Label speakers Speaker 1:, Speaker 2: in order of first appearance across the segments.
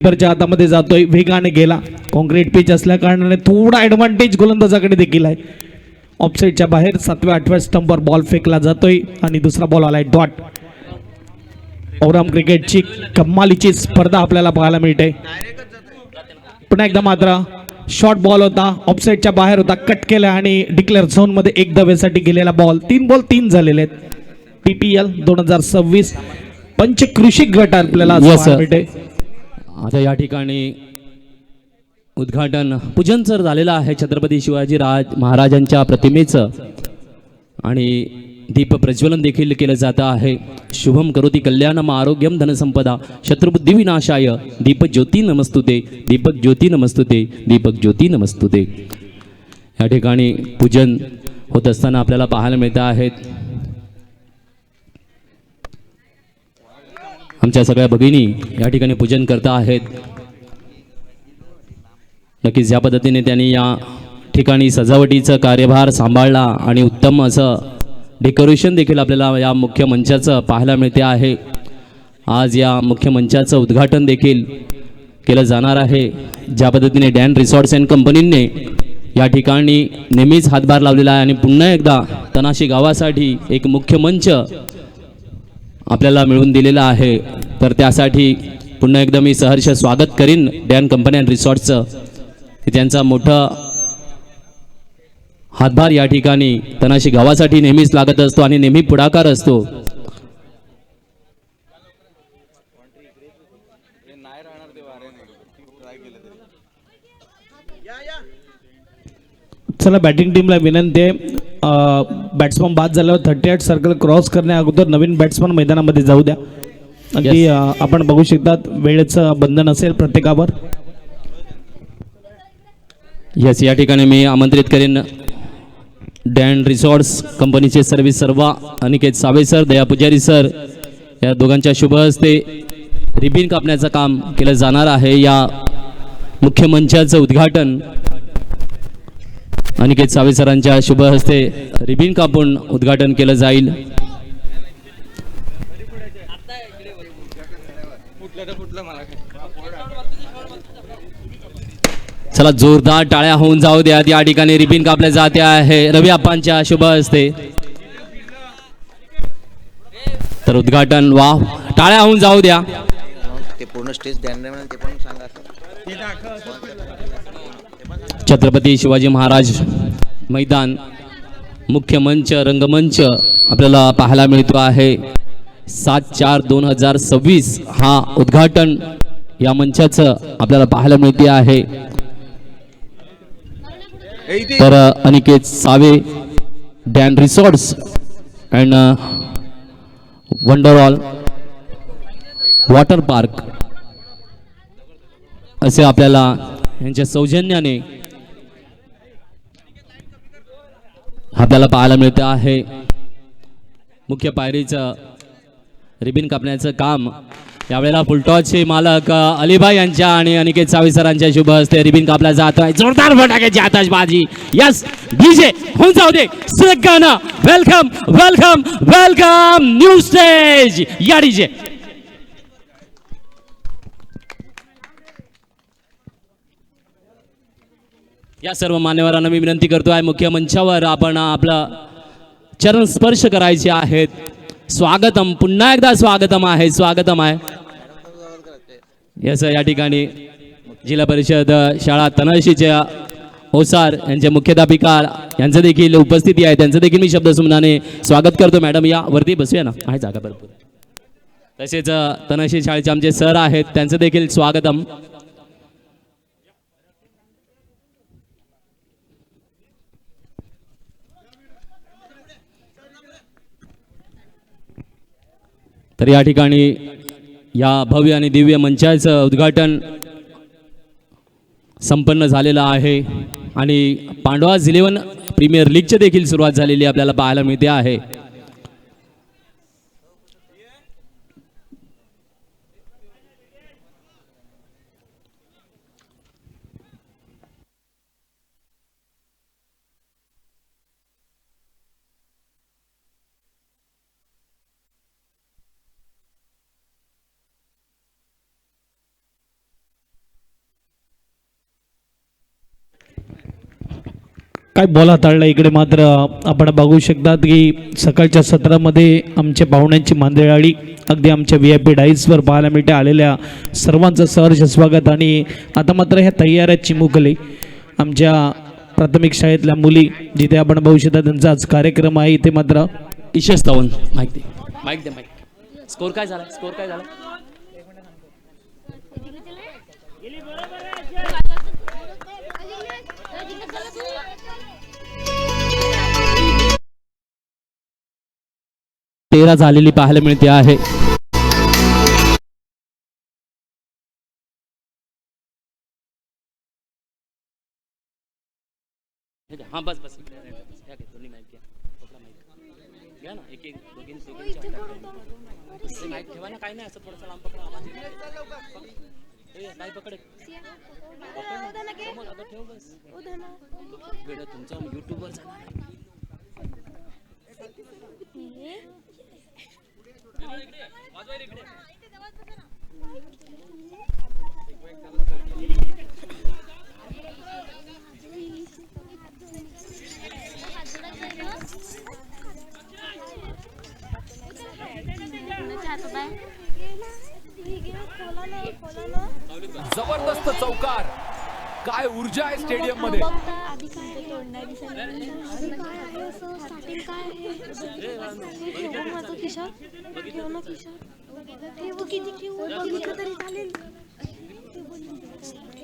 Speaker 1: च्या हातामध्ये जातोय, वेगाने गेला. कॉन्क्रीट पिच असल्या कारणाने थोडा ऍडव्हान्टेज गोलंदाजाकडे देखील आहे. ऑफसाईडच्या बाहेर 7व्या-8व्या स्टंपवर बॉल फेकला जातोय आणि दुसरा बॉल आलाय डॉट. औरम क्रिकेटची कमालीची स्पर्धा आपल्याला पाहायला मिळते. पुन्हा एकदा मात्र शॉर्ट बॉल होता, ऑफसाईडच्या बाहेर होता, कट केला आणि डिक्लेअर झोन मध्ये एक धावेसाठी गेलेला बॉल. 3 बॉल 3 झालेले आहेत. PPL 2026 पंचकृषिक गट आपल्याला पाहायला मिळते.
Speaker 2: आता या ठिकाणी उद्घाटन पूजन सर झालेलं आहे छत्रपती शिवाजी महाराजांच्या प्रतिमेचं आणि दीप प्रज्वलन देखील केलं जातं आहे. शुभम करोति कल्याणम आरोग्यम धनसंपदा शत्रुबुद्धी विनाशाय दीपक ज्योती नमस्तुते, दीपक ज्योती नमस्तुते, दीपक ज्योती नमस्तुते. या ठिकाणी पूजन होत असताना आपल्याला पाहायला मिळतं आहेत आमच्या सगळ्या भगिनी या ठिकाणी पूजन करता आहेत. नक्कीच या पद्धतीने त्यांनी या ठिकाणी सजावटीचा कार्यभार सांभाळला आणि उत्तम असं डेकोरेशन देखील आपल्याला या मुख्य मंचाचं पाहायला मिळते आहे. आज या मुख्य मंचाचं उद्घाटन देखील केलं जाणार आहे. ज्या पद्धतीने डॅन रिसॉर्ट्स अँड कंपनीने या ठिकाणी नेहमीच हातभार लावलेला आहे आणि पुन्हा एकदा तनाशी गावासाठी एक मुख्य मंच आपल्याला मिळवून दिलेला आहे. तर त्यासाठी पुन्हा एकदा मी सहर्ष स्वागत करीन डॅन कंपनी अँड रिसॉर्ट्सचं. त्यांचा मोठा हातभार या ठिकाणी तनाशी गावासाठी नेहमीच लागत असतो आणि नेहमी पुढाकार असतो.
Speaker 1: चला बॅटिंग टीमला विनंती आहे, बॅट्समन बाद झाल्यावर 38 सर्कल क्रॉस करण्या अगोदर नवीन बॅट्समन मैदानामध्ये जाऊ द्या. अगदी आपण बघू शकतात वेळेचं बंधन असेल प्रत्येकावर.
Speaker 2: यस, या ठिकाणी मी आमंत्रित करेन डॅन रिसॉर्ट्स कंपनीचे सर्व अनिकेत सावे सर, दया पुजारी सर या दोघांच्या शुभ हस्ते रिबिन कापण्याचं काम केलं जाणार आहे. या मुख्य मंचाचं उद्घाटन अनिकेत सावे सरांच्या शुभ हस्ते रिबिन कापून उद्घाटन केलं जाईल. चला जोरदार टाळ्या होऊन जाऊ द्या. या ठिकाणी रिबिन कापल्या जाते आहे रवी आप्पांच्या शुभ हस्ते. तर उद्घाटन वा टाळ्या होऊन जाऊ द्या.
Speaker 3: ते पूर्ण स्टेज ते पण सांगा.
Speaker 2: छत्रपती शिवाजी महाराज मैदान मुख्य मंच रंगमंच आपल्याला पाहायला मिळतो आहे. 7/4/2026 हा उद्घाटन या मंचाचं आपल्याला पाहायला मिळते आहे. तर Aniket Save Dan resorts and Wonderla water park असे आपल्याला यांच्या सौजन्याने आपल्याला पाहायला मिळते आहे. मुख्य पायरीचं रिबिन कापण्याचं काम यावेळेला फुलटॉसचे मालक अलीभाई यांच्या आणि अनिकेत सावे सरांच्या शुभ हस्ते रिबिन कापला जात आहे. जोरदार फटाक्याची आतषबाजी. यस, डीजे होऊन जाऊ दे. सगळ्यांना welcome welcome welcome new stage. या डीजे या सर्व मान्यवरांना मी विनंती करतो आहे मुख्य मंचावर आपण आपला चरण स्पर्श करायचे आहेत. स्वागतम, पुन्हा एकदा स्वागतम आहे, स्वागतम आहे. यस, या ठिकाणी जिल्हा परिषद शाळा तनाशीच्या ओसार यांचे मुख्याध्यापिका यांचं देखील उपस्थिती आहे. त्यांचं देखील मी शब्दसुमनाने स्वागत करतो. मॅडम या वरती बसूया ना, आहे जागा भरपूर. तसेच तनाशी शाळेचे आमचे सर आहेत, त्यांचं देखील स्वागतम. तर या ठिकाणी या भव्य आणि दिव्य मंचाचं उद्घाटन संपन्न झालेलं आहे आणि पांडवाज 11 प्रीमियर लीगची देखील सुरुवात झालेली आपल्याला पाहायला मिळते आहे.
Speaker 1: काय बॉल हाताळला इकडे मात्र आपण बघू शकतात की सकाळच्या सत्रामध्ये आमच्या पाहुण्यांची मांदेळाळी अगदी आमच्या VIP डाईसवर पाहायला मिळते आलेल्या सर्वांचं सहर्ष स्वागत. आणि आता मात्र ह्या तयाऱ्या चिमुकले आमच्या प्राथमिक शाळेतल्या मुली जिथे आपण बघू शकता त्यांचा आज कार्यक्रम आहे. इथे मात्र
Speaker 2: ईशस तवन माईक दे माईक दे माईक. स्कोर काय झाला स्कोर काय झाला? तेरा झालेली पाहायला मिळते आहे. हाँ बस बस क्या कहते दोन्ही माईक घ्या पकडा माईक घ्या ना एक एक दोघीं दोघींचे माईक ठेवा ना काही नाही असं थोडंसं लांब पकडा आवाज येईल. नाही पकड समोर आता ठेव बस वेळ तुमचं यूट्यूबवर जाणार
Speaker 4: जबरदस्त चौकार. काय ऊर्जा आहे स्टेडियम मध्ये.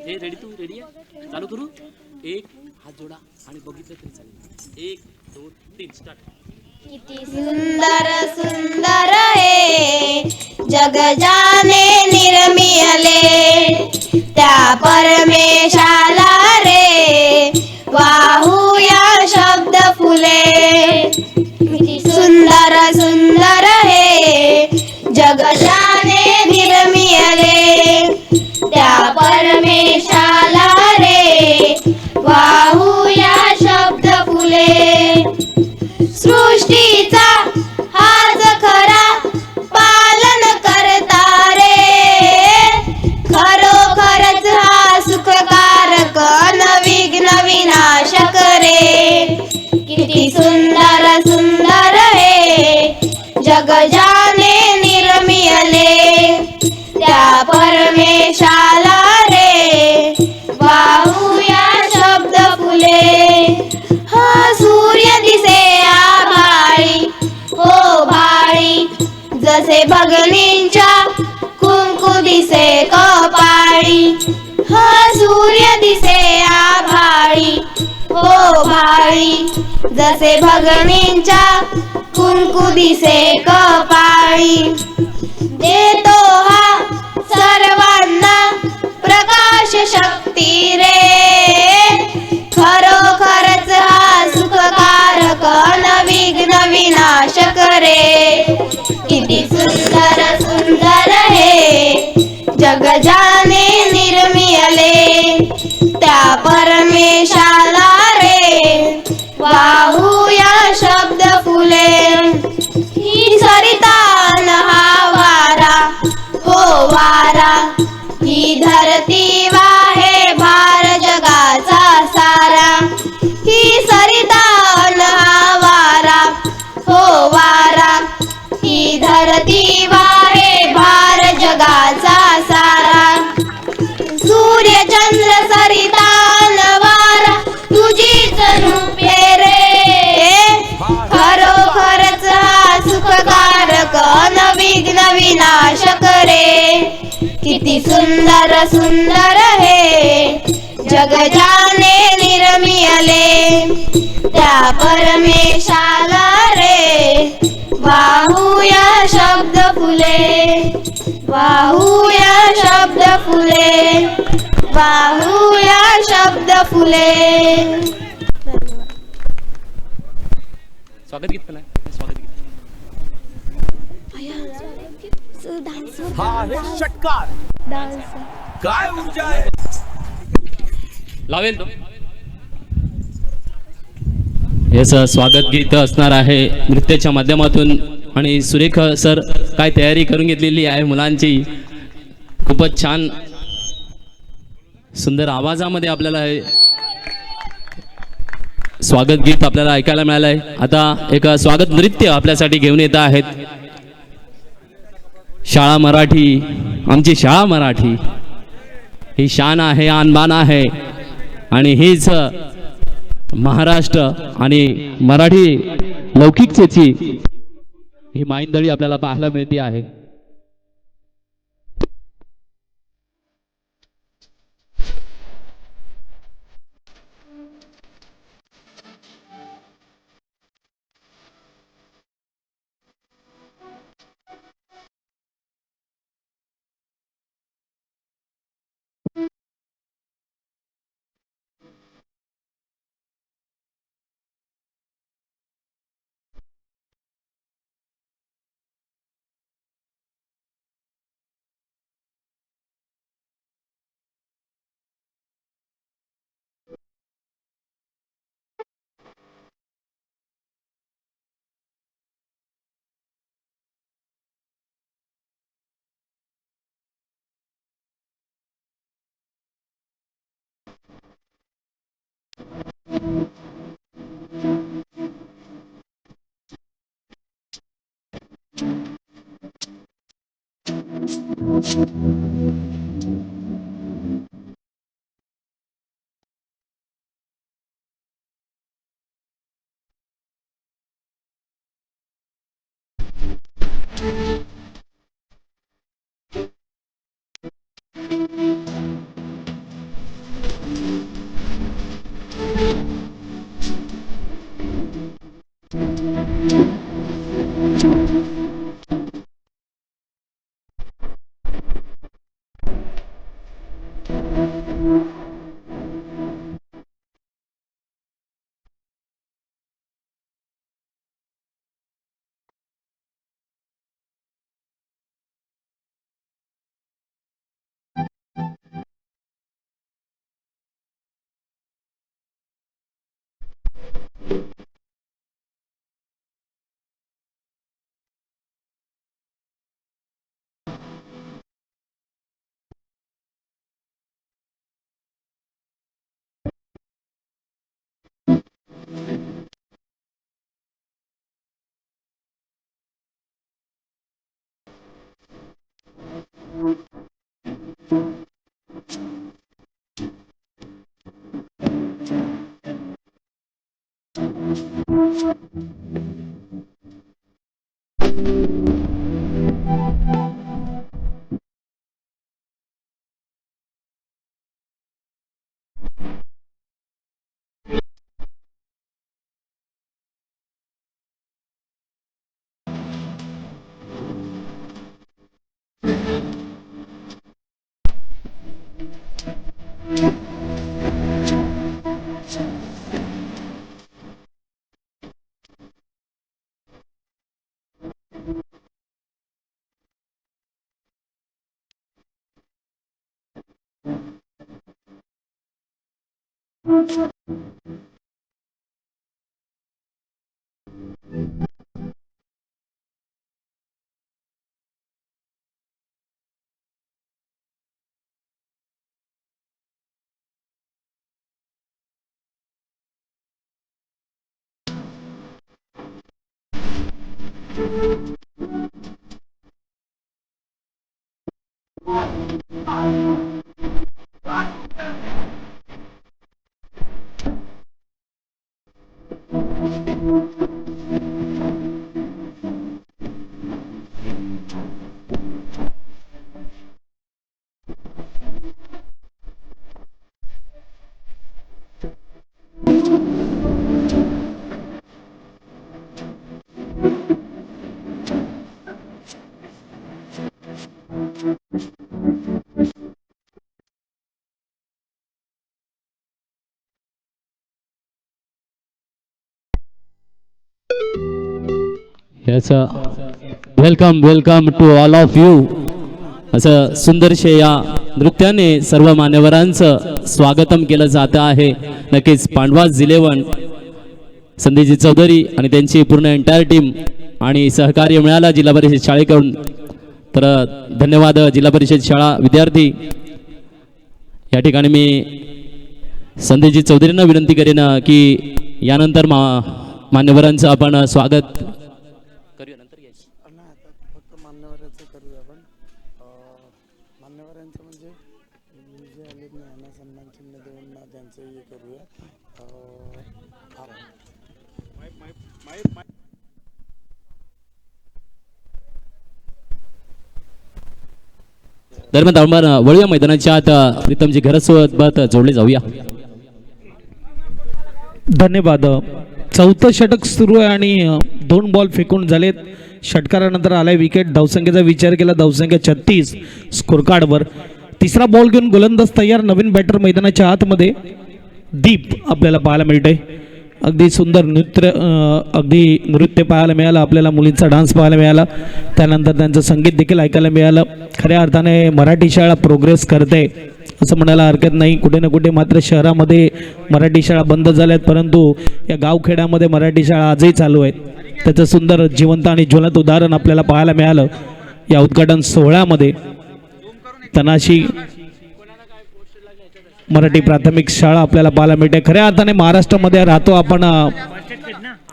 Speaker 2: रेडी तू रेडी आहे चालू करू. एक हात जोडा आणि बघितलं तरी चालेल. 1 2 3 स्टार्ट.
Speaker 5: किती सुंदर सुंदर हे जग जाने निर्मियले त्या परमेशाला रे वाहूया शब्द फुले. किती सुंदर सुंदर हे जग जाने निर्मियले त्या परमेशाला रे वाहूया शब्द फुले. सृष्टीचा हाच खरा पालन करता रे खरोखरच हा सुखकारक नविघ्न विनाशक रे. किती सुंदर सुंदर हे जग जाने निर्मियले त्या परमेशाला रे वाहूया शब्द फुले. हा सूर्य दिसे आभाळी हो भाळी जसे भगनींच्या कुंकू दिसे कपाळी. हा सूर्य दिसे आभाळी हो भाळी जसे भगनींच्या कुंकू दिसे कपाळी. देतो हा सर्वांना प्रकाश शक्ती रे खरोखरच हा सुखकारक नविघ्न विनाशक रे. किती सुंदर सुंदर हे जग जाने निर्मियले त्या परमेशाला रे वाहूया शब्द फुले. ही सरिता न हा वारा हो वारा ही धरती वाहे भार जगाचा सारा. ही सरिता न हा वारा हो वारा ही धरती वाहे भार जगाचा सारा. सूर्य चंद्र सरिता न वारा तुझीच रूपे रे खरोखरच हा सुखकारक नविघ्न विनाशक रे. किती सुंदर सुंदर हे जग जाने निर्मियले त्या परमेशाला रे वाहूया शब्द फुले. वाहूया शब्द फुले वाहूया शब्द फुले.
Speaker 2: स्वागत गीत पण आहे स्वागत गीत.
Speaker 4: हा आहे षटकार. काय ऊर्जा आहे.
Speaker 2: लावेल तो हेच स्वागत गीत असणार आहे नृत्याच्या माध्यमातून. आणि सुरेख सर काय तयारी करून घेतलेली आहे मुलांची. खूपच छान सुंदर आवाजामध्ये आपल्याला हे स्वागत गीत आपल्याला ऐकायला मिळालंय. आता एक स्वागत नृत्य आपल्यासाठी घेऊन येत आहेत. शाळा मराठी, आमची शाळा मराठी ही शान आहे, अनबान आहे आणि हीच महाराष्ट्र आणि मराठी लौकिकतेची ही माईंदळी आपल्याला पाहायला मिळते आहे. Welcome to all of you. असं सुंदरशे या नृत्याने सर्व मान्यवरांचं स्वागतम केलं जात आहे. नक्कीच पांडवास इलेव्हन संदेशजी चौधरी आणि त्यांची पूर्ण एंटायर टीम आणि सहकार्य मिळाला जिल्हा परिषद शाळेकडून. तर धन्यवाद जिल्हा परिषद शाळा विद्यार्थी. या ठिकाणी मी संदेशजी चौधरींना विनंती करेन की यानंतर मान्यवरांचं आपण स्वागत करूया. नंतर
Speaker 6: फक्त मान्यवरांचं करूया आपण. मान्यवरांचं म्हणजे जे आले ना यांना सन्मान चिन्ह देऊन ना त्यांचं हे करूया.
Speaker 2: दरम्यान आपण वळूया मैदानाच्या आत. प्रीतमजी घरसोबत जोडले जाऊया.
Speaker 1: धन्यवाद. चौथं षटक सुरू आहे आणि 2 बॉल फेकून झालेत. षटकारानंतर आलाय विकेट. धावसंख्येचा विचार केला, धावसंख्या 36 स्कोर कार्डवर. तिसरा बॉल घेऊन गोलंदाज तयार. नवीन बॅटर मैदानाच्या आतमध्ये दीप आपल्याला पाहायला मिळतंय. अगदी सुंदर नृत्य पाहायला मिळालं आपल्याला. मुलींचा डान्स पाहायला मिळाला. त्यानंतर त्यांचं संगीत देखील ऐकायला मिळालं. खऱ्या अर्थाने मराठी शाळा प्रोग्रेस करते असं म्हणायला हरकत नाही. कुठे ना कुठे मात्र शहरामध्ये मराठी शाळा बंद झाल्यात, परंतु या गावखेड्यामध्ये मराठी शाळा आजही चालू आहेत. त्याचं सुंदर जिवंत आणि ज्वलंत उदाहरण आपल्याला पाहायला मिळालं या उद्घाटन सोहळ्यामध्ये. तनाशी मराठी प्राथमिक शाळा आपल्याला पाहायला मिळते. खऱ्या अर्थाने महाराष्ट्रामध्ये राहतो आपण,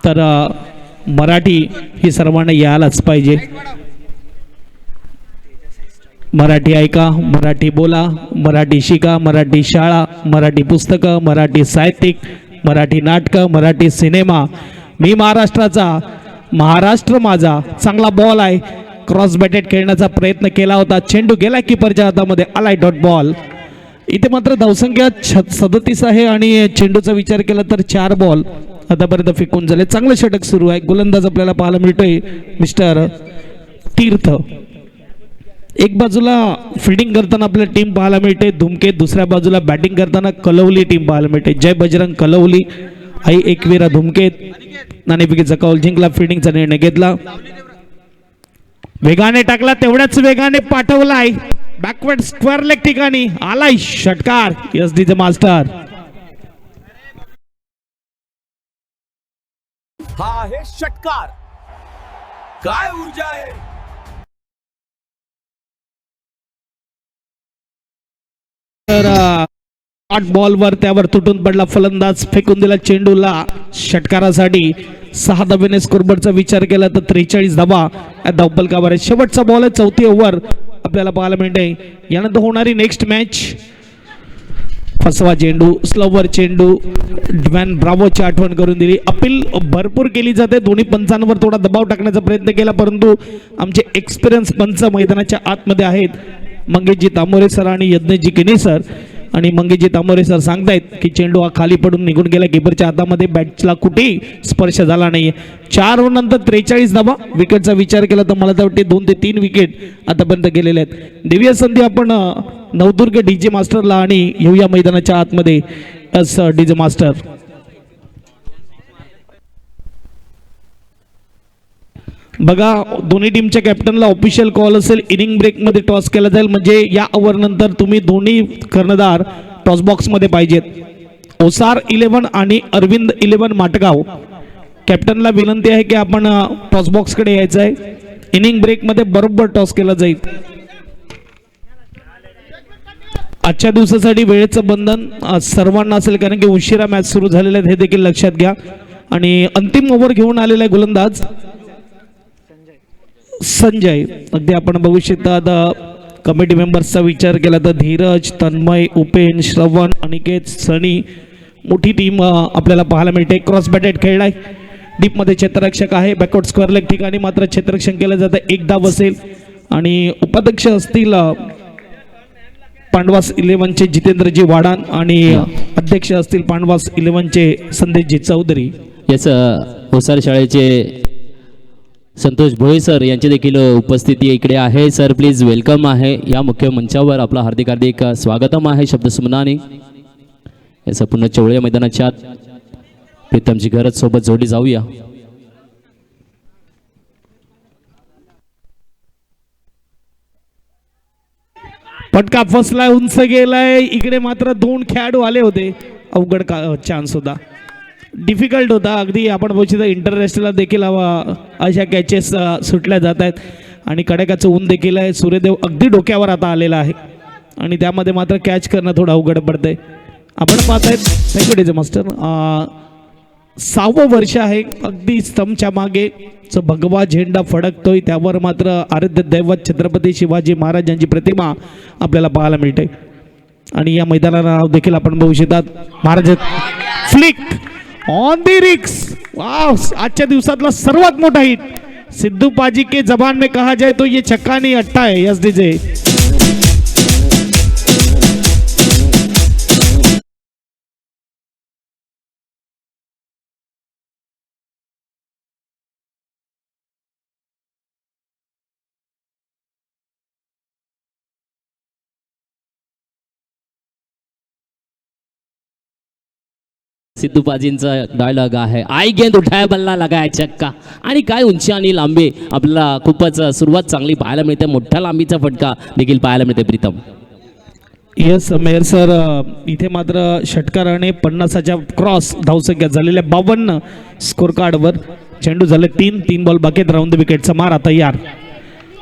Speaker 1: तर मराठी ही सर्वांना यायलाच पाहिजे. मराठी ऐका, मराठी बोला, मराठी शिका, मराठी शाळा, मराठी पुस्तकं, मराठी साहित्यिक, मराठी नाटकं, मराठी सिनेमा. मी महाराष्ट्राचा, महाराष्ट्र माझा. चांगला बॉल आहे. क्रॉस बॅटेड खेळण्याचा प्रयत्न केला होता. चेंडू गेला कीपरच्या हातामध्ये, आलाय डॉट बॉल. इथे मात्र धावसंख्या 37 आहे आणि चेंडूचा विचार केला तर 4 बॉल आतापर्यंत फेकून झाले. चांगलं षटक सुरू आहे. गोलंदाज आपल्याला पाहायला मिळतोय मिस्टर तीर्थ. एक बाजूला फिल्डिंग करताना आपल्याला टीम पाहायला मिळते धुमके, दुसऱ्या बाजूला बॅटिंग करताना कलवली टीम पाहायला मिळते. जय बजरंग कलवली, आई एकवीरा धुमकेत. नाणेफेकीचा कौल जिंकला, फिल्डिंगचा निर्णय घेतला. वेगाने टाकला, तेवढ्याच वेगाने पाठवलाय बॅकवर्ड स्क्वेअर लेग ठिकाणी. आलाय षटकार एसडीचे मास्टर.
Speaker 4: हा आहे षटकार. काय ऊर्जा आहे.
Speaker 1: तर शॉर्ट बॉलवर त्यावर तुटून पडला फलंदाज. फेकून दिला चेंडूला षटकारासाठी. 6 धाब्याने स्कोरबोर्डचा विचार केला तर 43 धाबा या धावफलकावर आहे. शेवटचा बॉल आहे. 4थी ओव्हर आपल्याला पाहायला मिळते. यानंतर होणारी नेक्स्ट मॅच. फसवा चेंडू, स्लोवर चेंडू, ड्वॅन ब्रावोची आठवण करून दिली. अपील भरपूर केली जाते. दोन्ही पंचांवर थोडा दबाव टाकण्याचा प्रयत्न केला, परंतु आमचे एक्सपिरियन्स पंच मैदानाच्या आतमध्ये आहेत. मंगेशजी तांबोरे सर आणि यज्ञजी किने सर. आणि मंगेशजी तांबोरे सर सांगतायत की चेंडू हा खाली पडून निघून गेला कीपरच्या हातामध्ये. बॅटला कुठेही स्पर्श झाला नाहीये. 4 ओव्हर नंतर 43 धाबा. विकेटचा विचार केला तर मला तर वाटते 2 ते 3 विकेट आतापर्यंत गेलेले आहेत. दिव्य संधी आपण नवदुर्ग डीजे मास्टरला आणि येऊया मैदानाच्या आतमध्ये. S DJ master. बघा, दोन्ही टीमच्या कॅप्टनला ऑफिशियल कॉल असेल. इनिंग ब्रेकमध्ये टॉस केला जाईल, म्हणजे या ओव्हर नंतर तुम्ही दोन्ही कर्णधार टॉस बॉक्समध्ये पाहिजेत. ओसार 11 आणि अरविंद 11 माटगाव. कॅप्टनला विनंती आहे की आपण टॉस बॉक्सकडे यायचं आहे. इनिंग ब्रेकमध्ये बरोबर टॉस केला जाईल. आजच्या दिवसासाठी वेळेचं बंधन सर्वांना असेल, कारण की उशिरा मॅच सुरू झालेले आहेत हे देखील लक्षात घ्या. आणि अंतिम ओव्हर घेऊन आलेला आहे गोलंदाज संजय. अगदी आपण बघू शकता. आता कमिटी मेंबर्सचा विचार केला तर धीरज, तन्मय, उपेन, श्रवण, अनिकेत, सनी, मोठी टीम आपल्याला पाहायला मिळते. क्रॉस बॅटेड खेळलाय. डीपमध्ये क्षेत्ररक्षक आहे. बॅकवर्ड स्क्वेअर लेग ठिकाणी मात्र क्षेत्ररक्षण केलं जातं. 1 धाव असेल. आणि उपाध्यक्ष असतील पांडवास 11चे जितेंद्रजी वाडान आणि अध्यक्ष असतील पांडवास 11चे संदेशजी चौधरी.
Speaker 2: याच ओसार शाळेचे संतोष भोये सर यांची देखील उपस्थिती इकडे आहे. सर प्लीज वेलकम आहे. या मुख्य मंचावर आपलं हार्दिक हार्दिक स्वागतम आहे शब्दसुमनाने. याचं पुन्हा चवळ्या मैदानाच्या आत प्रीतमजी घरच सोबत जोडली जाऊया.
Speaker 1: पटका फसलाय, उंच गेलाय. इकडे मात्र 2 खेळाडू आले होते. अवघड चान्स होता, डिफिकल्ट होता अगदी. आपण बघू इंटरनॅशनलला देखील अशा कॅचेस सुटल्या जात आहेत. आणि कडेकाचं ऊन देखील आहे. सूर्यदेव अगदी डोक्यावर आता आलेला आहे आणि त्यामध्ये मात्र कॅच करणं थोडं अवघड पडतंय. आपण पाहतायत. Thank you DJ master. 6वं वर्ष आहे. अगदी स्तंभच्या मागे जो भगवा झेंडा फडकतोय त्यावर मात्र आराध्य दैवत छत्रपती शिवाजी महाराजांची प्रतिमा आपल्याला पाहायला मिळते. आणि या मैदानाला नाव देखील आपण बघू शकतात महाराज फ्लिक ऑन दी रिक्स. वाव, आजच्या दिवसातला सर्वात मोठा हिट. सिद्धू पाजी के जबान में कहा जाए तो ये छक्का नहीं अट्टा है. यस डीजे
Speaker 2: सिद्धू पाजींचा डायलॉग आहे, आई गेंद उठाय बल्ला लगाय छक्का. आणि काय उंची आणि लांबी आपल्याला खूपच सुरुवात चांगली पाहायला मिळते. मोठ्या लांबीचा फटका देखील पाहायला मिळते प्रीतम.
Speaker 1: यस मेहर सर, इथे मात्र षटकाराने 50च्या क्रॉस धावसंख्या झालेल्या 52 स्कोर कार्डवर. चेंडू झाले 3 बॉल बाकी. राउंड विकेटचा मारा तैयार.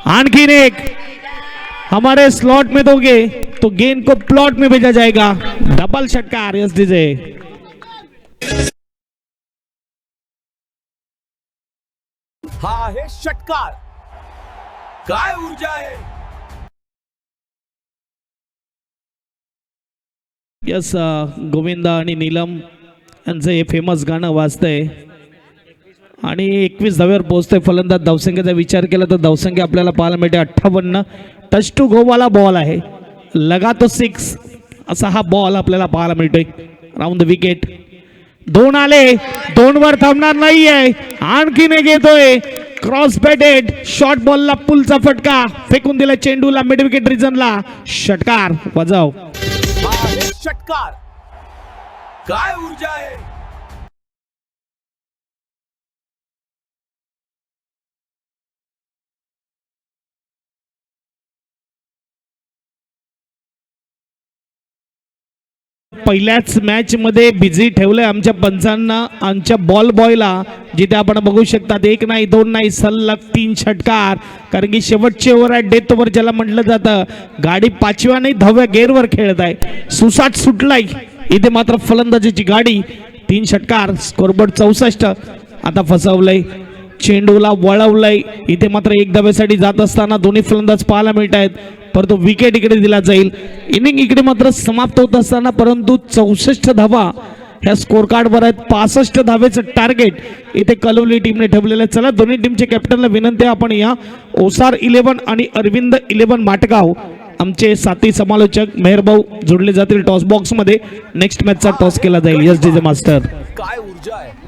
Speaker 1: आणखीन एक हमारे स्लॉट में दोगे तो गेंद को प्लॉट में भेजा जाएगा. डबल षटकार. यस डीजे
Speaker 4: हा आहे षटकार. काय ऊर्जा आहे.
Speaker 1: यस गोविंदा आणि नीलम यांचं हे फेमस गाणं वाजतंय आणि 21 धाव्यावर पोहोचतंय. फलंदाज धावसंख्येचा विचार केला तर धावसंख्या आपल्याला पाहायला मिळते 58. टच टू गो वाला बॉल आहे. लगा तो 6 असा हा बॉल आपल्याला पाहायला मिळतोय. Round wicket. 2 आले. 2 वर थांबणार नाहीये. आणखीन एक येतोय. क्रॉस बॅटेड शॉर्ट बॉलला पुलचा फटका. फेकून दिला चेंडूला मिड विकेट रिजनला. षटकार वाजव.
Speaker 4: हा आहे षटकार. काय ऊर्जा आहे.
Speaker 1: पहिल्याच मॅच मध्ये बिझी ठेवलंय आमच्या पंचांना. आमच्या बॉल बॉयला जिथे आपण बघू शकता 1 नाही 2 नाही सलग 3 षटकार. कारण की शेवटचे ओव्हर आहे डेथ ओव्हर ज्याला म्हटलं जातं. गाडी 5व्या नाही 10व्या गेअरवर खेळत आहे. सुसाट सुटलाय इथे मात्र फलंदाजीची गाडी. 3 षटकार. स्कोरबोर्ड 64. आता फसवलंय. चेंडूला वळवलंय. इथे मात्र 1 धावेसाठी जात असताना दोन्ही फलंदाज पाहायला मिळत आहेत. परंतु विकेट इकडे दिला जाईल. इनिंग इकडे मात्र समाप्त होत असताना परंतु 64 धावा ह्या स्कोर कार्डवर आहेत. 65 धावेचं टार्गेट इथे कलवली टीमने ठेवलेलं आहे. चला दोन्ही टीमच्या कॅप्टनला विनंती आहे आपण या ओसार 11 आणि अरविंद 11 माटगाव आमचे साथी समालोचक मेहरभाऊ जोडले जातील टॉस बॉक्स मध्ये. नेक्स्ट मॅचचा टॉस केला जाईल. Yes DJ master.
Speaker 4: काय ऊर्जा आहे.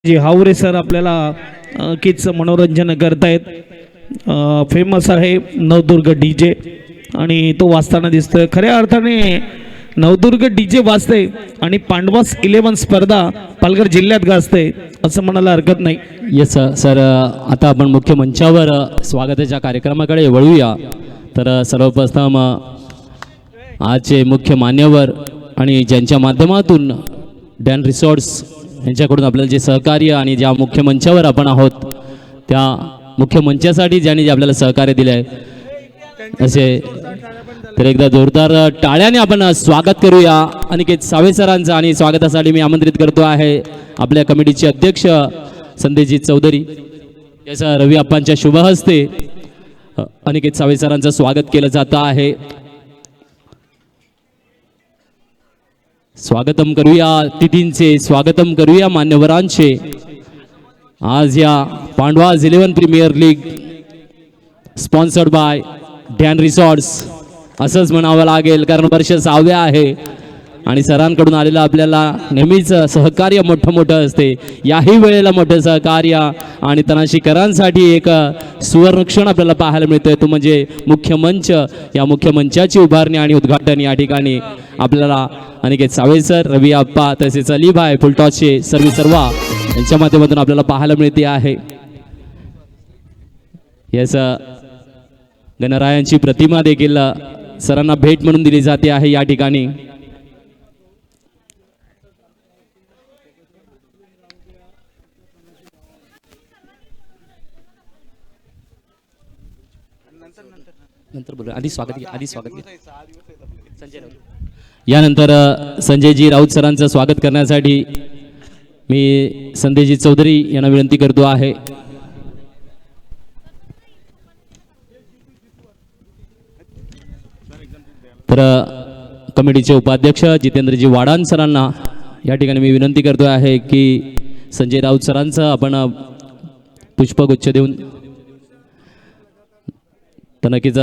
Speaker 1: जी हावरे सर आपल्याला कीच मनोरंजन करतायत. फेमस आहे नवदुर्ग डीजे आणि तो वाजताना दिसतोय. खऱ्या अर्थाने नवदुर्ग डीजे वाजते आणि पांडवास 11 स्पर्धा पालघर जिल्ह्यात गाजते असं म्हणायला हरकत नाही.
Speaker 2: येस सर, आता आपण मुख्य मंचावर स्वागताच्या कार्यक्रमाकडे वळूया. तर सर्वप्रथम आजचे मुख्य मान्यवर आणि ज्यांच्या माध्यमातून डॅन रिसॉर्ट्स यांच्याकडून आपल्याला जे सहकार्य आणि ज्या मुख्य मंचावर आपण आहोत त्या मुख्य मंचासाठी ज्यांनी जे आपल्याला सहकार्य दिले आहे असे तर एकदा जोरदार टाळ्याने आपण स्वागत करूया अनिकेत सावे सरांचं. आणि स्वागतासाठी मी आमंत्रित करतो आहे आपल्या कमिटीचे अध्यक्ष संदेशजी चौधरी. याचा रवी आप्पांच्या शुभ हस्ते अनिकेत सावे सरांचं स्वागत केलं जातं आहे. स्वागतम करूया तिथींचे, स्वागतम करूया मान्यवरांचे. आज या Pandavas 11 premier league sponsored by Dan resorts असंच म्हणावं लागेल कारण वर्ष 6वे आहे. आणि सरांकडून आलेलं आपल्याला नेहमीच सहकार्य मोठं असते. याही वेळेला मोठं सहकार्य आणि तनाशीकरांसाठी एक सुवर्णक्षण आपल्याला पाहायला मिळतोय, तो म्हणजे मुख्य मंच. या मुख्य मंचाची उभारणी आणि उद्घाटन या ठिकाणी आपल्याला अनिकेत सावळे सर, रवी आप्पा तसेच अलीभाई फुलटॉसचे सर्वा यांच्या माध्यमातून आपल्याला पाहायला मिळते आहे. याच गणरायांची प्रतिमा देखील सरांना भेट म्हणून दिली जाते आहे या ठिकाणी. नंतर बोलू, आधी स्वागत यानंतर संजयजी राऊत सरांचं स्वागत करण्यासाठी मी संजयजी चौधरी यांना विनंती करतो आहे. तर कमिटीचे उपाध्यक्ष जितेंद्रजी वाडान सरांना या ठिकाणी मी विनंती करतो आहे की संजय राऊत सरांचं आपण पुष्पगुच्छ देऊन, तर नक्कीच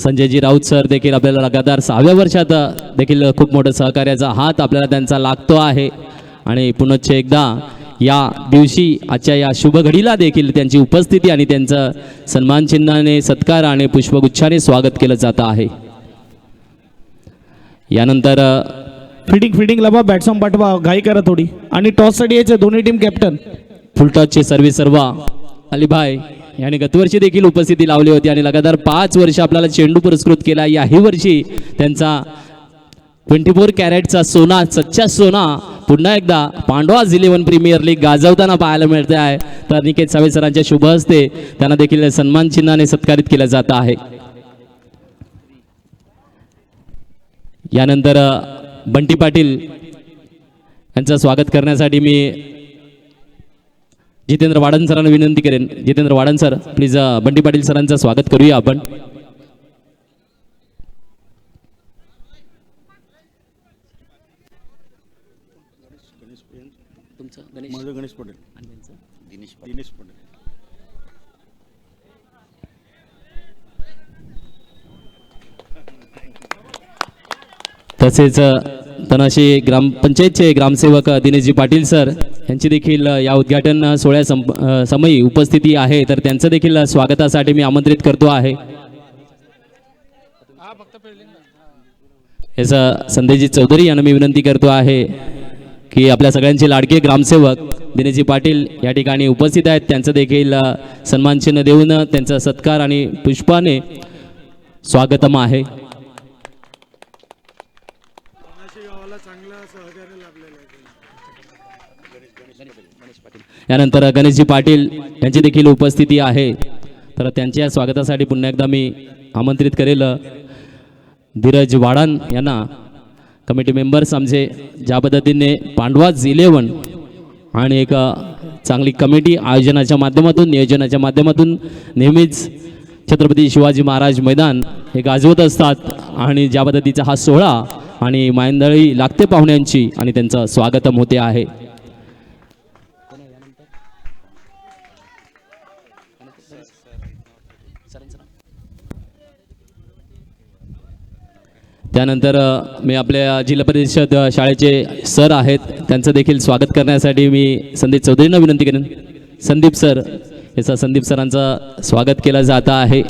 Speaker 2: संजयजी राऊत सर देखील आपल्याला लगातार 6व्या वर्षात देखील खूप मोठं सहकार्याचा हात आपल्याला त्यांचा लागतो आहे. आणि पुनश्च एकदा या दिवशी आजच्या या शुभ घडीला देखील त्यांची उपस्थिती आणि त्यांचं सन्मान चिन्हाने सत्कार आणि पुष्पगुच्छाने स्वागत केलं जातं आहे. यानंतर
Speaker 1: फिडिंग लावा, बॅट्समन पाठवा, घाई करा थोडी. आणि टॉससाठी यायचे दोन्ही टीम कॅप्टन.
Speaker 2: फुलटॉसचे सर्वा अलीभाई यांनी गतवर्षी देखील उपस्थिती लावली होती आणि लगातार 5 वर्ष आपल्याला चेंडू पुरस्कृत केला. याही वर्षी त्यांचा 24 कॅरेटचा सोना, सच्चा सोना पुन्हा एकदा पांडवाज 11 प्रीमियर लीग गाजवताना पाहायला मिळते आहे. तर अनिकेत सावळे सरांच्या शुभ हस्ते त्यांना देखील सन्मान चिन्हाने सत्कारित केलं जात आहे. यानंतर बंटी पाटील यांचं स्वागत करण्यासाठी मी जितेंद्र वाडन सरांना विनंती करेन. जितेंद्र वाडन सर, प्लीज बंटी पाटील सरांचं स्वागत करूया आपण.
Speaker 6: गणेश पटेल, दिनेश पटेल.
Speaker 2: तसेच तनाशी ग्रामपंचायतचे ग्रामसेवक दिनेशजी पाटील सर यांची देखील या उद्घाटन सोहळ्या समयी उपस्थिती आहे. तर त्यांचं देखील स्वागतासाठी मी आमंत्रित करतो आहे. याचा संजयजी चौधरी यांना मी विनंती करतो आहे की आपल्या सगळ्यांचे लाडके ग्रामसेवक दिनेशजी पाटील या ठिकाणी उपस्थित आहेत. त्यांचं देखील सन्मान चिन्ह देऊन त्यांचा सत्कार आणि पुष्पाने स्वागतम आहे. यानंतर गणेशजी पाटील यांची देखील उपस्थिती आहे. तर त्यांच्या स्वागतासाठी पुन्हा एकदा मी आमंत्रित करेल धीरज वाडान यांना. कमिटी मेंबर्स आमचे ज्या पद्धतीने पांडवाज 11 आणि एक चांगली कमिटी आयोजनाच्या माध्यमातून, नियोजनाच्या माध्यमातून नेहमीच छत्रपती शिवाजी महाराज मैदान हे गाजवत असतात. आणि ज्या पद्धतीचा हा सोहळा आणि मायंदळी लागते पाहुण्यांची आणि त्यांचं स्वागतम होते आहे. त्यानंतर मी आपल्या जिल्हा परिषद शाळेचे सर आहेत, त्यांचं देखील स्वागत करण्यासाठी मी संदीप चौधरींना विनंती करेन. संदीप सर, याचा संदीप सरांचं स्वागत केलं जात आहे.